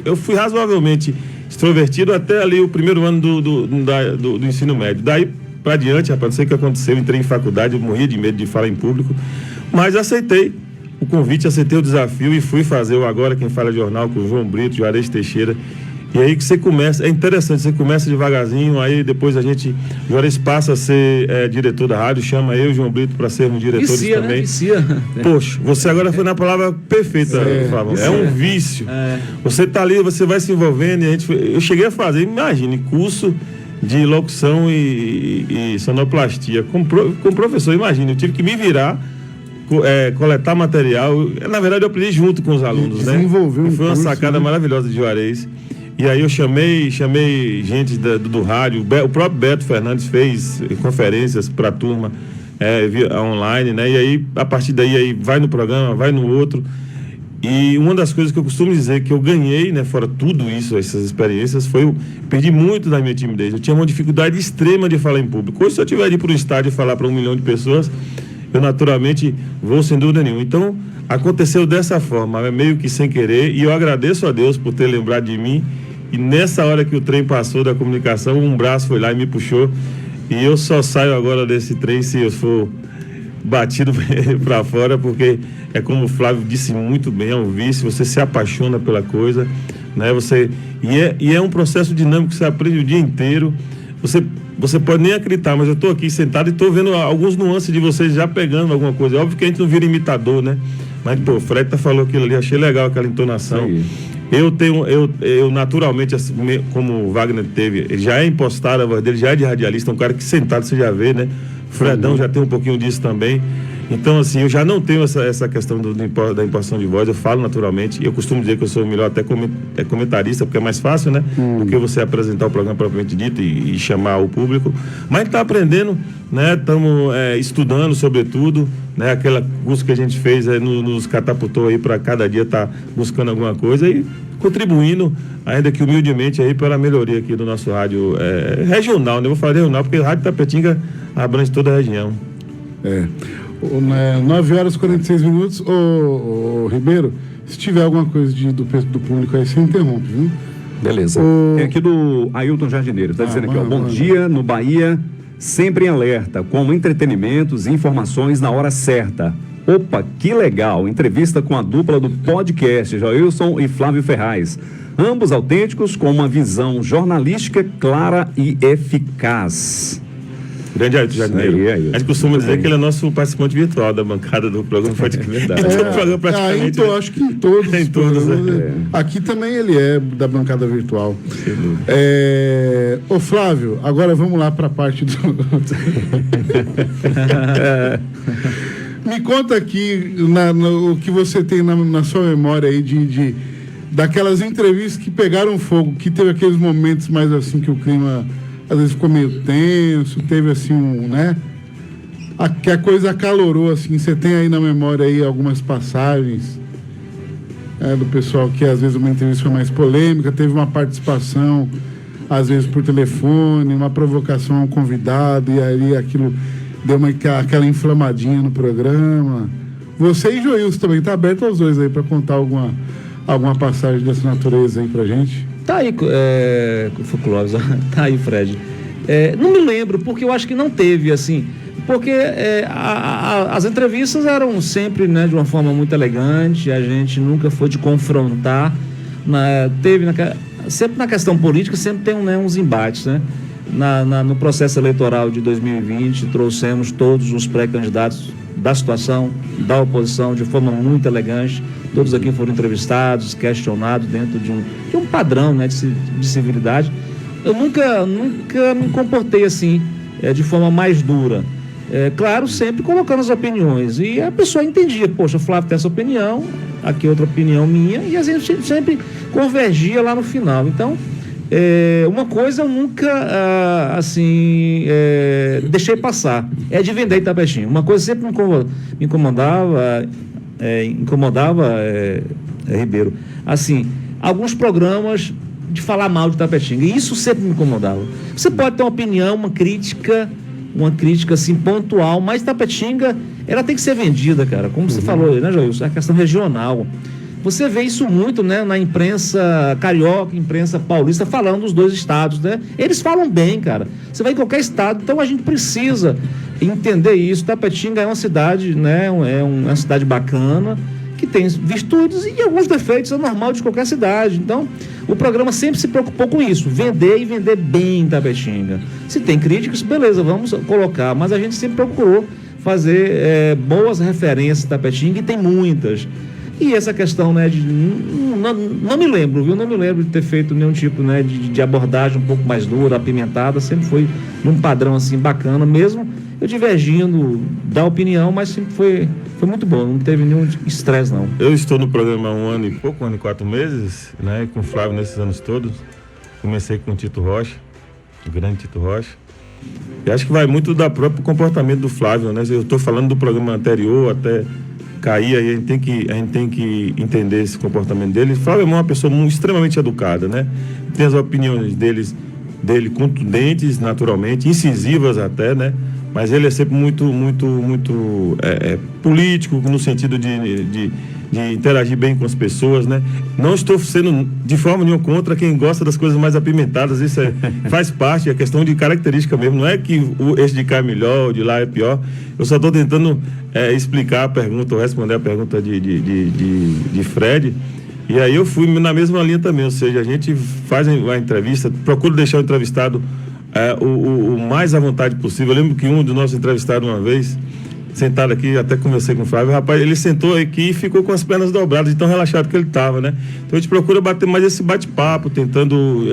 Eu fui razoavelmente extrovertido até ali o primeiro ano do ensino médio. Daí para diante, rapaz, não sei o que aconteceu, entrei em faculdade, eu morria de medo de falar em público, mas aceitei o convite, aceitei o desafio e fui fazer o Agora Quem Fala Jornal com o João Brito, Juarez Teixeira. E aí que você começa, é interessante, você começa devagarzinho, aí depois Juarez passa a ser diretor da rádio, chama eu e o João Brito para sermos diretores também. Né? Poxa, você agora foi na palavra perfeita, Flávio. É um vício. Você tá ali, você vai se envolvendo, eu cheguei a fazer, imagine, curso de locução e sonoplastia. Com professor, imagine, eu tive que me virar, coletar material. Na verdade, eu aprendi junto com os alunos, né? Foi uma sacada maravilhosa de Juarez. E aí eu chamei gente do rádio, o próprio Beto Fernandes fez conferências para a turma online, né? E aí, a partir daí, aí vai no programa, vai no outro. E uma das coisas que eu costumo dizer que eu ganhei, né, fora tudo isso, essas experiências, eu perdi muito da minha timidez. Eu tinha uma dificuldade extrema de falar em público. Hoje, se eu tiver de ir para um estádio e falar para 1 milhão de pessoas, eu naturalmente vou sem dúvida nenhuma. Então, aconteceu dessa forma, meio que sem querer, e eu agradeço a Deus por ter lembrado de mim. E nessa hora que o trem passou da comunicação, um braço foi lá e me puxou. E eu só saio agora desse trem se eu for batido para fora, porque é como o Flávio disse muito bem, é um vício, você se apaixona pela coisa, né? E é um processo dinâmico que você aprende o dia inteiro. Você pode nem acreditar, mas eu estou aqui sentado e estou vendo alguns nuances de vocês já pegando alguma coisa. É óbvio que a gente não vira imitador, né? Mas, pô, o Fred falou aquilo ali, achei legal aquela entonação. Eu naturalmente, assim, como o Wagner teve, ele já é impostada, a voz dele já é de radialista, um cara que sentado você já vê, né? O Fredão já tem um pouquinho disso também. Então, assim, eu já não tenho essa questão da imposição de voz, eu falo naturalmente. Eu costumo dizer que eu sou melhor até comentarista, porque é mais fácil, né? Do que você apresentar o programa propriamente dito e chamar o público. Mas a gente está aprendendo, né? Estamos estudando, sobretudo, né? Aquela curso que a gente fez nos catapultou aí para cada dia estar buscando alguma coisa e contribuindo, ainda que humildemente, aí para a melhoria aqui do nosso rádio regional, né? Eu vou falar regional, porque o Rádio Itapetinga abrange toda a região. 9 horas e 46 minutos. Ô, Ribeiro, se tiver alguma coisa do público aí, você interrompe, viu? Beleza. Tem aqui do Ailton Jardineiro, está dizendo aqui, ó, bom dia, no Bahia, sempre em alerta, com entretenimentos e informações na hora certa. Opa, que legal, entrevista com a dupla do podcast, Joilson e Flávio Ferraz. Ambos autênticos, com uma visão jornalística clara e eficaz. Grande Ailton Jardineiro. A gente costuma dizer que ele é nosso participante virtual da bancada do programa. É verdade. Então, acho que em todos. Em todos. Aqui também ele é da bancada virtual. Ô Flávio, agora vamos lá para a parte do... Me conta aqui o que você tem na sua memória aí daquelas entrevistas que pegaram fogo, que teve aqueles momentos mais assim que o clima às vezes ficou meio tenso, teve assim né? Que a coisa acalorou assim. Você tem aí na memória aí algumas passagens do pessoal que às vezes uma entrevista foi mais polêmica, teve uma participação às vezes por telefone, uma provocação a um convidado, e aí aquilo deu aquela inflamadinha no programa. Você e Joilson também, tá aberto aos dois aí para contar alguma passagem dessa natureza aí pra gente? Tá aí, Clóvis, tá aí, Fred. Não me lembro, porque eu acho que não teve, assim, porque as entrevistas eram sempre, né, de uma forma muito elegante, a gente nunca foi de confrontar, sempre na questão política, sempre tem uns embates, né? No processo eleitoral de 2020, trouxemos todos os pré-candidatos da situação, da oposição, de forma muito elegante. Todos aqui foram entrevistados, questionados dentro de um padrão, né, de civilidade. Eu nunca me comportei assim, de forma mais dura. Claro, sempre colocando as opiniões. E a pessoa entendia, poxa, o Flávio tem essa opinião, aqui outra opinião minha, e a gente sempre convergia lá no final. Então, uma coisa eu nunca, deixei passar, é de vender Itapetinga. Uma coisa sempre me incomodava, Ribeiro, assim, alguns programas de falar mal de Itapetinga, e isso sempre me incomodava. Você pode ter uma opinião, uma crítica assim, pontual, mas Itapetinga, ela tem que ser vendida, cara, como você falou, né, Joilson? É a questão regional. Você vê isso muito, né, na imprensa carioca, imprensa paulista, falando dos dois estados, né? Eles falam bem, cara. Você vai em qualquer estado, então a gente precisa entender isso. Itapetinga é uma cidade, né, é uma cidade bacana, que tem virtudes e alguns defeitos, é normal de qualquer cidade. Então, o programa sempre se preocupou com isso, vender e vender bem Itapetinga. Se tem críticas, beleza, vamos colocar, mas a gente sempre procurou fazer boas referências de Itapetinga, e tem muitas. E essa questão, né, não me lembro, viu? Não me lembro de ter feito nenhum tipo, né, de abordagem um pouco mais dura, apimentada. Sempre foi num padrão, assim, bacana, mesmo eu divergindo da opinião, mas sempre foi muito bom, não teve nenhum estresse, não. Eu estou no programa há 1 ano e pouco, 1 ano e 4 meses, né, com o Flávio nesses anos todos. Comecei com o Tito Rocha, o grande Tito Rocha. E acho que vai muito do próprio comportamento do Flávio, né? Eu estou falando do programa anterior, até cair, aí a gente tem que entender esse comportamento dele. O Flávio é uma pessoa extremamente educada, né? Tem as opiniões dele contundentes, naturalmente, incisivas até, né? mas ele é sempre muito político, no sentido de interagir bem com as pessoas, né? Não estou sendo de forma nenhuma contra quem gosta das coisas mais apimentadas, isso faz parte, é questão de característica mesmo, não é que esse de cá é melhor, o de lá é pior, eu só estou tentando explicar a pergunta, ou responder a pergunta de Fred, e aí eu fui na mesma linha também, ou seja, a gente faz a entrevista, procura deixar o entrevistado o mais à vontade possível. Eu lembro que um dos nossos entrevistados uma vez, sentado aqui, até conversei com o Flávio, rapaz, ele sentou aqui e ficou com as pernas dobradas, de tão relaxado que ele estava, né? Então a gente procura bater mais esse bate-papo, tentando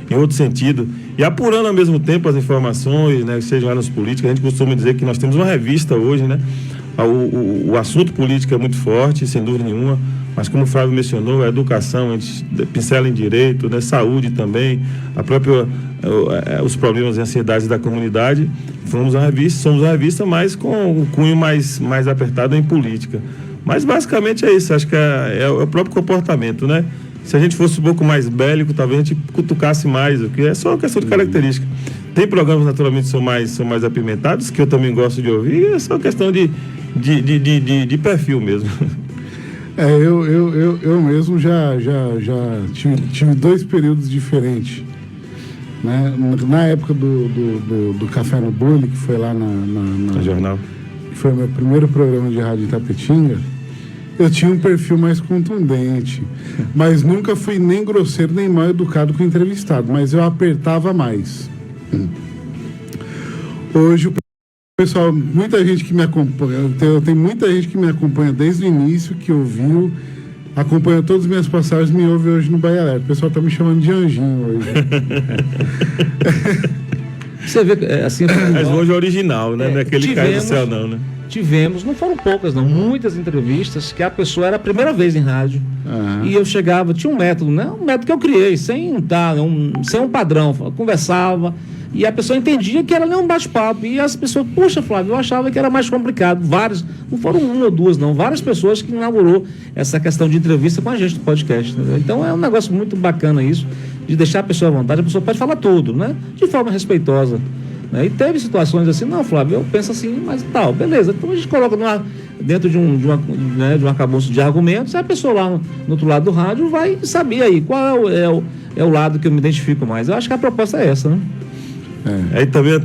em outro sentido, e apurando ao mesmo tempo as informações, né? Sejam elas políticas. A gente costuma dizer que nós temos uma revista hoje, né? O assunto político é muito forte, sem dúvida nenhuma, mas como o Flávio mencionou, a educação, a gente pincela em direito, né? Saúde também, os problemas e ansiedades da comunidade. Somos uma revista, mas com o cunho mais apertado em política. Mas basicamente é isso, acho que é o próprio comportamento, né? Se a gente fosse um pouco mais bélico, talvez a gente cutucasse mais, o que é só uma questão de característica. Tem programas, naturalmente, que são mais apimentados, que eu também gosto de ouvir, é só questão de perfil mesmo. Eu mesmo já tive 2 períodos diferentes, né? Na época do Café no Bully, que foi lá na jornal, que foi o meu primeiro programa de rádio em Itapetinga, eu tinha um perfil mais contundente, mas nunca fui nem grosseiro nem mal educado com o entrevistado, mas eu apertava mais. Hoje o pessoal, muita gente que me acompanha, eu tenho muita gente que me acompanha desde o início, que ouviu, acompanha todas as minhas passagens, me ouve hoje no Bahia Alerta. O pessoal tá me chamando de anjinho hoje. Você vê, assim... Mas hoje é original, né? Não é aquele que cai do céu, não, né? Tivemos, não foram poucas, não, muitas entrevistas que a pessoa era a primeira vez em rádio. E eu chegava, tinha um método, né? Um método que eu criei, sem um padrão, conversava, e a pessoa entendia que era nem um bate-papo, e as pessoas, puxa, Flávio, eu achava que era mais complicado. Várias, não foram 1 ou 2, não, várias pessoas que inaugurou essa questão de entrevista com a gente no podcast, né? Então é um negócio muito bacana isso, de deixar a pessoa à vontade. A pessoa pode falar tudo, né? De forma respeitosa. E teve situações assim, não, Flávio, eu penso assim, mas tal, beleza. Então a gente coloca dentro de um arcabouço de argumentos, e a pessoa lá no outro lado do rádio vai saber aí qual é o lado que eu me identifico mais. Eu acho que a proposta é essa, né? Aí também,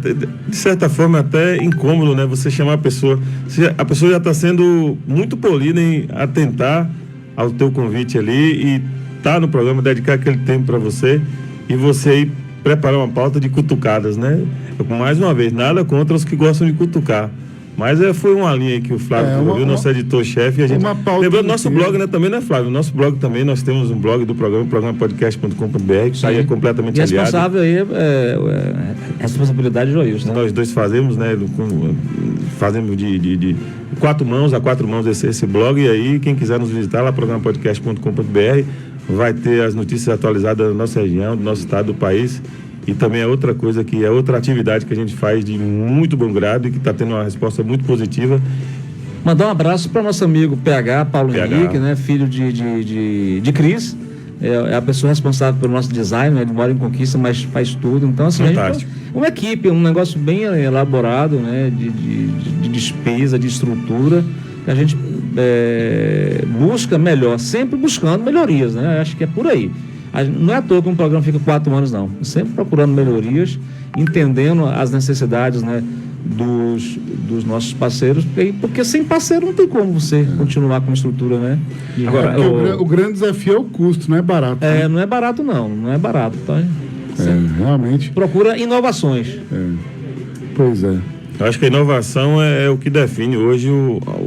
de certa forma, até incômodo, né? Você chamar a pessoa já está sendo muito polida em atentar ao teu convite ali e tá no programa, dedicar aquele tempo para você, e você ir preparar uma pauta de cutucadas, né? Mais uma vez, nada contra os que gostam de cutucar, mas foi uma linha aí que o Flávio ouviu, nosso editor-chefe, e a gente... Lembrando nosso blog, né, também, né, Flávio? Nosso blog também, nós temos um blog do programa podcast.com.br, que aí é completamente aliado. Responsável aí é responsabilidade de Joilson, né? Nós dois fazemos, né, fazemos de 4 mãos a 4 mãos esse blog, e aí quem quiser nos visitar lá, programa.podcast.com.br, vai ter as notícias atualizadas da nossa região, do nosso estado, do país. E também é outra coisa, que é outra atividade que a gente faz de muito bom grado e que está tendo uma resposta muito positiva. Mandar um abraço para o nosso amigo PH, Paulo Henrique, né, filho de Cris. É a pessoa responsável pelo nosso design, né? Ele mora em Conquista, mas faz tudo. Então, assim, fantástico. Uma equipe, um negócio bem elaborado, né, de despesa, de estrutura, que a gente busca melhor, sempre buscando melhorias, né? Acho que é por aí. Não é à toa que um programa fica 4 anos, não. Sempre procurando melhorias, entendendo as necessidades, né, dos nossos parceiros, porque sem parceiro não tem como você continuar com a estrutura, né? Agora, o grande desafio é o custo, não é barato. Né? Não é barato, não é barato. Tá? Realmente. Procura inovações. Pois é. Eu acho que a inovação é o que define hoje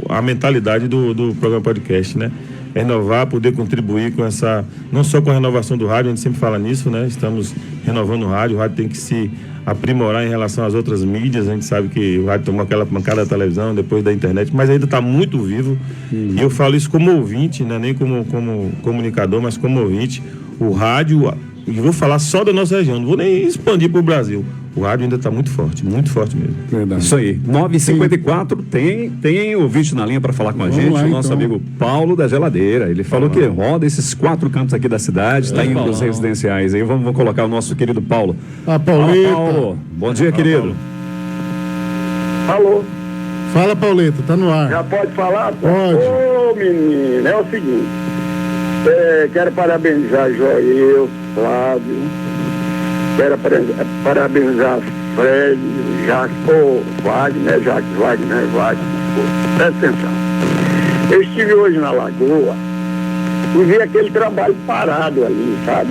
a mentalidade do programa podcast, né? É inovar, poder contribuir com essa, não só com a renovação do rádio, a gente sempre fala nisso, né? Estamos renovando o rádio tem que se aprimorar em relação às outras mídias. A gente sabe que o rádio tomou aquela pancada da televisão, depois da internet, mas ainda está muito vivo. E eu falo isso como ouvinte, né? Nem como comunicador, mas como ouvinte. O rádio, e vou falar só da nossa região, não vou nem expandir para o Brasil. O rádio ainda está muito forte mesmo. Verdade. Isso aí. 9h54, tem ouvinte na linha para falar com a gente, o nosso amigo Paulo da Geladeira. Ele falou que roda esses 4 cantos aqui da cidade, está indo para os residenciais. Aí vamos colocar o nosso querido Paulo. Paulita. Paulo, bom dia, querido. Alô? Fala, Pauleta, tá no ar. Já pode falar? Pode. Ô, menino, é o seguinte. Quero parabenizar Joel, Flávio. Quero parabenizar Fred, Jacques, Wagner, presta atenção. Eu estive hoje na Lagoa e vi aquele trabalho parado ali, sabe?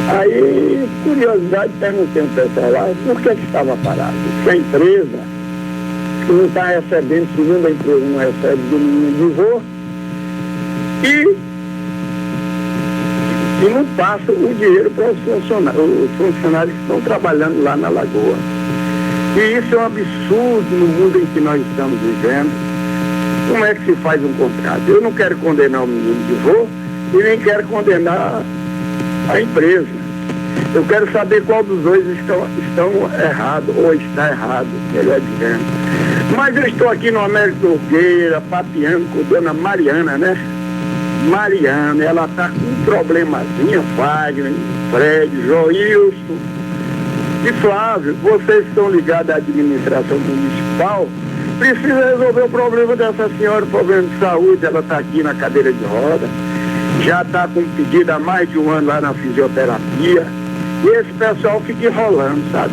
Aí, curiosidade, perguntei ao pessoal lá, por que estava parado? Porque a empresa que não está recebendo, segundo a empresa não recebe do mínimo de voo, e não passa o dinheiro para os funcionários que estão trabalhando lá na Lagoa. E isso é um absurdo no mundo em que nós estamos vivendo. Como é que se faz um contrato? Eu não quero condenar o menino de voo e nem quero condenar a empresa. Eu quero saber qual dos dois estão errados ou está errado, melhor dizendo. Mas eu estou aqui no Américo Nogueira, papeando com a dona Mariana, né? Mariana, ela está com um problemazinho, Wagner, Fred, Joilson e Flávio. Vocês estão ligados à administração municipal, precisa resolver o problema dessa senhora, o problema de saúde. Ela está aqui na cadeira de roda, já está com um pedido há mais de um ano lá na fisioterapia, e esse pessoal fica enrolando, sabe?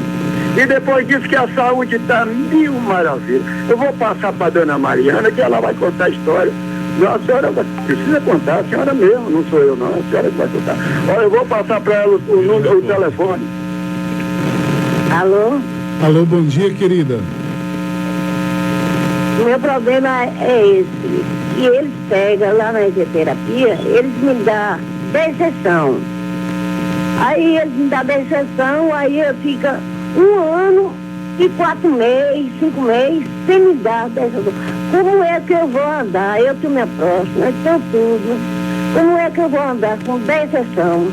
E depois diz que a saúde está mil maravilhas. Eu vou passar para a dona Mariana, que ela vai contar a história. Não, a senhora precisa contar, a senhora mesmo, não sou eu não, a senhora que vai contar. Olha, eu vou passar para ela o telefone. Alô? Alô, bom dia, querida. O meu problema é esse, que eles pegam lá na fisioterapia, eles me dão 10 sessões. Aí eles me dão 10 sessões, aí eu fico 1 ano e 4 meses, 5 meses, sem me dar 10 sessões. Como é que eu vou andar? Eu tenho minha próxima, eu tenho tudo. Como é que eu vou andar com 10 sessões?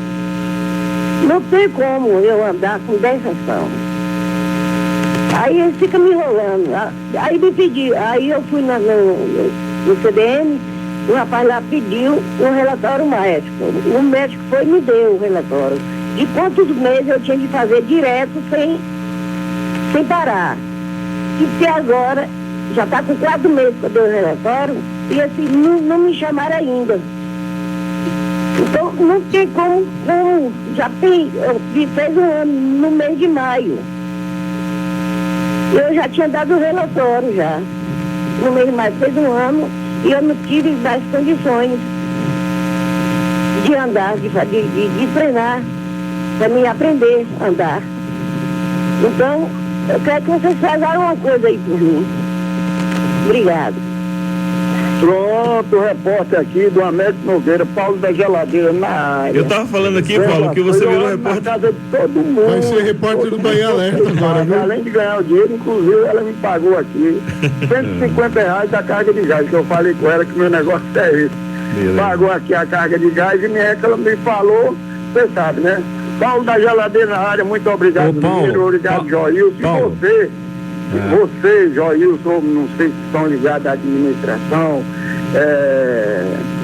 Não tem como eu andar com 10 sessões. Aí ele fica me enrolando. Aí me pediu, aí eu fui no CDM, o rapaz lá pediu um relatório médico. O médico foi e me deu o relatório. De quantos meses eu tinha de fazer direto sem parar. E se agora, já está com 4 meses que eu dei o relatório, e assim, não me chamaram ainda. Então, não tem como já fez 1 ano, no mês de maio. Eu já tinha dado o relatório já. No mês de maio fez 1 ano, e eu não tive mais condições de andar, de treinar, para me aprender a andar. Então, eu quero que vocês façam uma coisa aí por mim. Obrigado. Pronto, o repórter aqui do Américo Nogueira, Paulo da Geladeira, na área. Eu tava falando aqui, Paulo, que você virou repórter. Na casa de todo mundo. Vai ser repórter do Bahia Alerta agora, viu? Além de ganhar o dinheiro, inclusive, ela me pagou aqui R$150 da carga de gás, que eu falei com ela que meu negócio é esse. Pagou aqui a carga de gás e ela me falou, você sabe, né? Paulo da Geladeira na área, muito obrigado, Paulo, obrigado, Joilson. E você, Joilson, não sei se estão ligados à administração,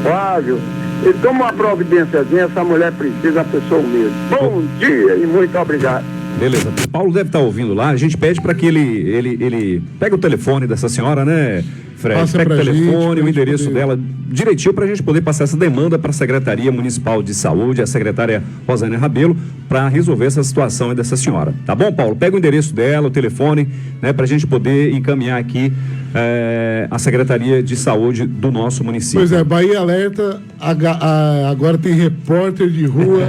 Flávio, e toma uma providênciazinha, essa mulher precisa, a pessoa mesmo. Bom dia e muito obrigado. Beleza, o Paulo deve estar ouvindo lá, a gente pede para que ele pegue o telefone dessa senhora, né, Fred? Pega o telefone, o endereço dela direitinho para a gente poder passar essa demanda para a Secretaria Municipal de Saúde, a secretária Rosânia Rabelo, para resolver essa situação dessa senhora. Tá bom, Paulo? Pega o endereço dela, o telefone, né, para a gente poder encaminhar aqui a Secretaria de Saúde do nosso município. Pois é, Bahia Alerta, agora tem repórter de rua,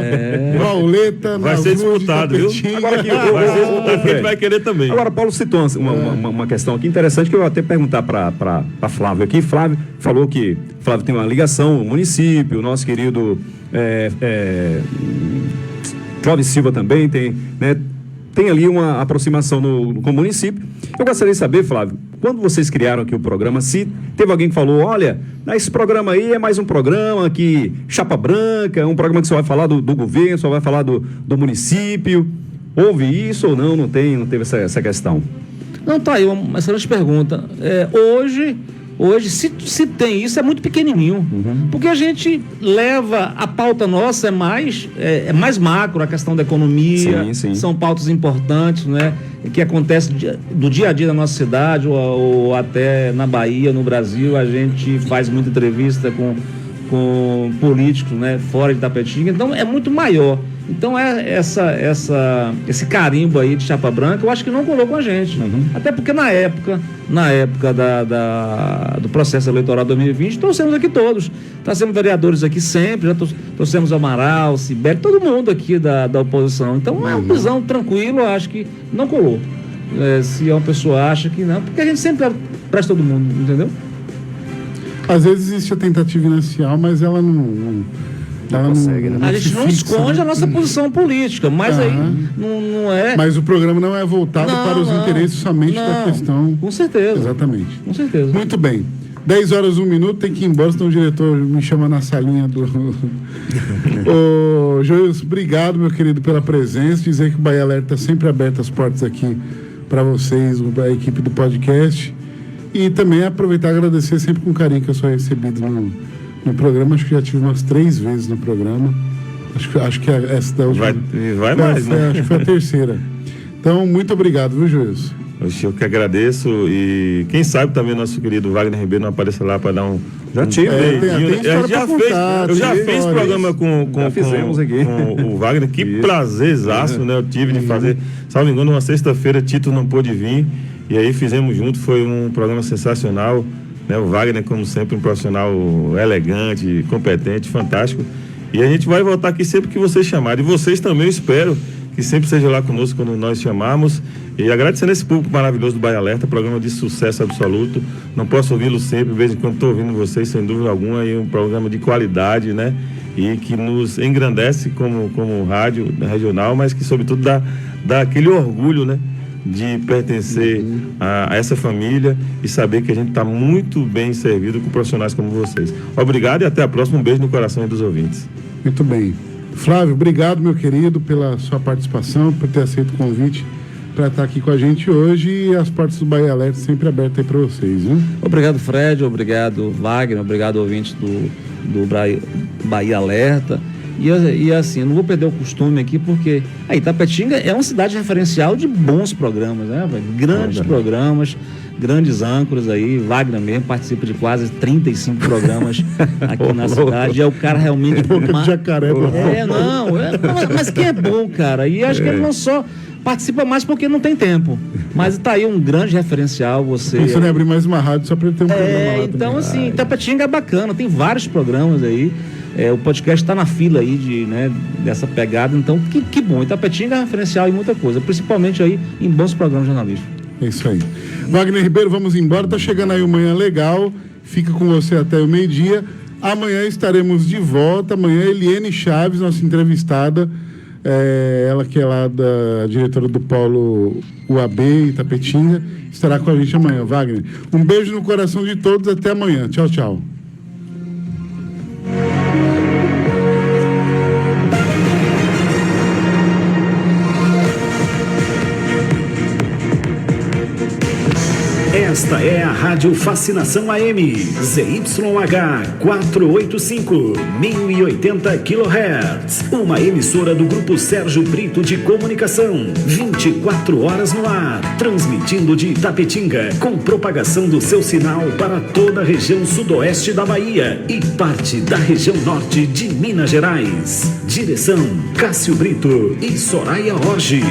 Pauleta, vai ser disputado, viu? Agora que vai ser disputado, quem vai querer também. Agora, Paulo citou uma questão aqui interessante que eu vou até perguntar para Flávio aqui. Flávio falou que Flávio tem uma ligação, o município, o nosso querido Clóvis Silva também tem, né? Tem ali uma aproximação com o município. Eu gostaria de saber, Flávio, quando vocês criaram aqui o programa, se teve alguém que falou, olha, esse programa aí é mais um programa que chapa branca, um programa que só vai falar do governo, só vai falar do município. Houve isso ou não? Não teve essa questão? Não, tá aí, uma excelente pergunta. Hoje, Hoje, se tem isso, é muito pequenininho. Porque a gente leva, a pauta nossa é mais macro, a questão da economia. Sim. São pautas importantes, né? Que acontece do dia a dia da nossa cidade ou até na Bahia, no Brasil. A gente faz muita entrevista com políticos, né? Fora de Itapetinga. Então, é muito maior. Então, esse carimbo aí de chapa branca, eu acho que não colou com a gente. Até porque na época do processo eleitoral 2020, trouxemos aqui todos. Trouxemos vereadores aqui sempre, já trouxemos Amaral, Sibeli, todo mundo aqui da oposição. Então, é uma visão tranquila, eu acho que não colou. Se uma pessoa acha que não, porque a gente sempre presta todo mundo, entendeu? Às vezes existe a tentativa inicial, mas ela não consegue, né? A gente não esconde a nossa posição política, mas aí não é... Mas o programa não é voltado para os interesses somente da questão... Com certeza. Exatamente. Com certeza. Muito bem. 10 horas, 1 minuto, tem que ir embora, senão o diretor me chama na salinha do... Ô, Joilson, obrigado, meu querido, pela presença. Dizer que o Bahia Alerta está sempre aberto as portas aqui para vocês, a equipe do podcast. E também aproveitar e agradecer sempre com carinho que eu sou recebido no programa. Acho que já tive umas 3 vezes no programa. Acho que essa da última... Vai mais, né? Acho que foi a terceira. Então, muito obrigado, viu, Joilson? Eu que agradeço e quem sabe também nosso querido Wagner Ribeiro não apareça lá para dar um... Já tive. Eu já fiz programa com o Wagner. Que prazerzaço, né? Eu tive de fazer, salvo engano, uma sexta-feira, Tito não pôde vir. E aí fizemos junto, foi um programa sensacional. Né? O Wagner, como sempre, um profissional elegante, competente, fantástico. E a gente vai voltar aqui sempre que vocês chamarem. E vocês também, eu espero que sempre seja lá conosco quando nós chamarmos. E agradecendo esse público maravilhoso do Bahia Alerta, programa de sucesso absoluto. Não posso ouvi-lo sempre, de vez em quando estou ouvindo vocês, sem dúvida alguma, e um programa de qualidade, né? E que nos engrandece como rádio regional, mas que, sobretudo, dá aquele orgulho, né? De pertencer a essa família e saber que a gente está muito bem servido com profissionais como vocês. Obrigado e até a próxima. Um beijo no coração dos ouvintes. Muito bem. Flávio, obrigado, meu querido, pela sua participação, por ter aceito o convite para estar aqui com a gente hoje, e as portas do Bahia Alerta sempre abertas aí para vocês, viu? Obrigado, Fred, obrigado, Wagner, obrigado, ouvintes do Bahia Alerta. E assim, eu não vou perder o costume aqui, porque a Itapetinga é uma cidade referencial de bons programas, né? Grandes programas, grandes âncoras aí. Wagner mesmo participa de quase 35 programas aqui na cidade. É o cara realmente... Jacaré. Mas quem é bom, cara? E acho que ele não só participa mais porque não tem tempo. Mas tá aí um grande referencial, você... Pensando em abrir mais uma rádio só para ele ter um programa lá então também. Assim, Itapetinga é bacana, tem vários programas aí. O podcast está na fila aí dessa pegada, então que bom. Itapetinga é referencial em muita coisa, principalmente aí em bons programas jornalísticos. É isso aí. Wagner Ribeiro, vamos embora, tá chegando aí o Manhã Legal, fica com você até o meio-dia. Amanhã estaremos de volta, amanhã Eliane Chaves, nossa entrevistada, ela que é lá da diretora do Polo UAB Itapetinga, estará com a gente amanhã. Wagner, um beijo no coração de todos, até amanhã. Tchau, tchau. Esta é a Rádio Fascinação AM, ZYH 485, 1080 kHz. Uma emissora do Grupo Sérgio Brito de Comunicação, 24 horas no ar, transmitindo de Itapetinga, com propagação do seu sinal para toda a região sudoeste da Bahia e parte da região norte de Minas Gerais. Direção, Cássio Brito e Soraya Orge.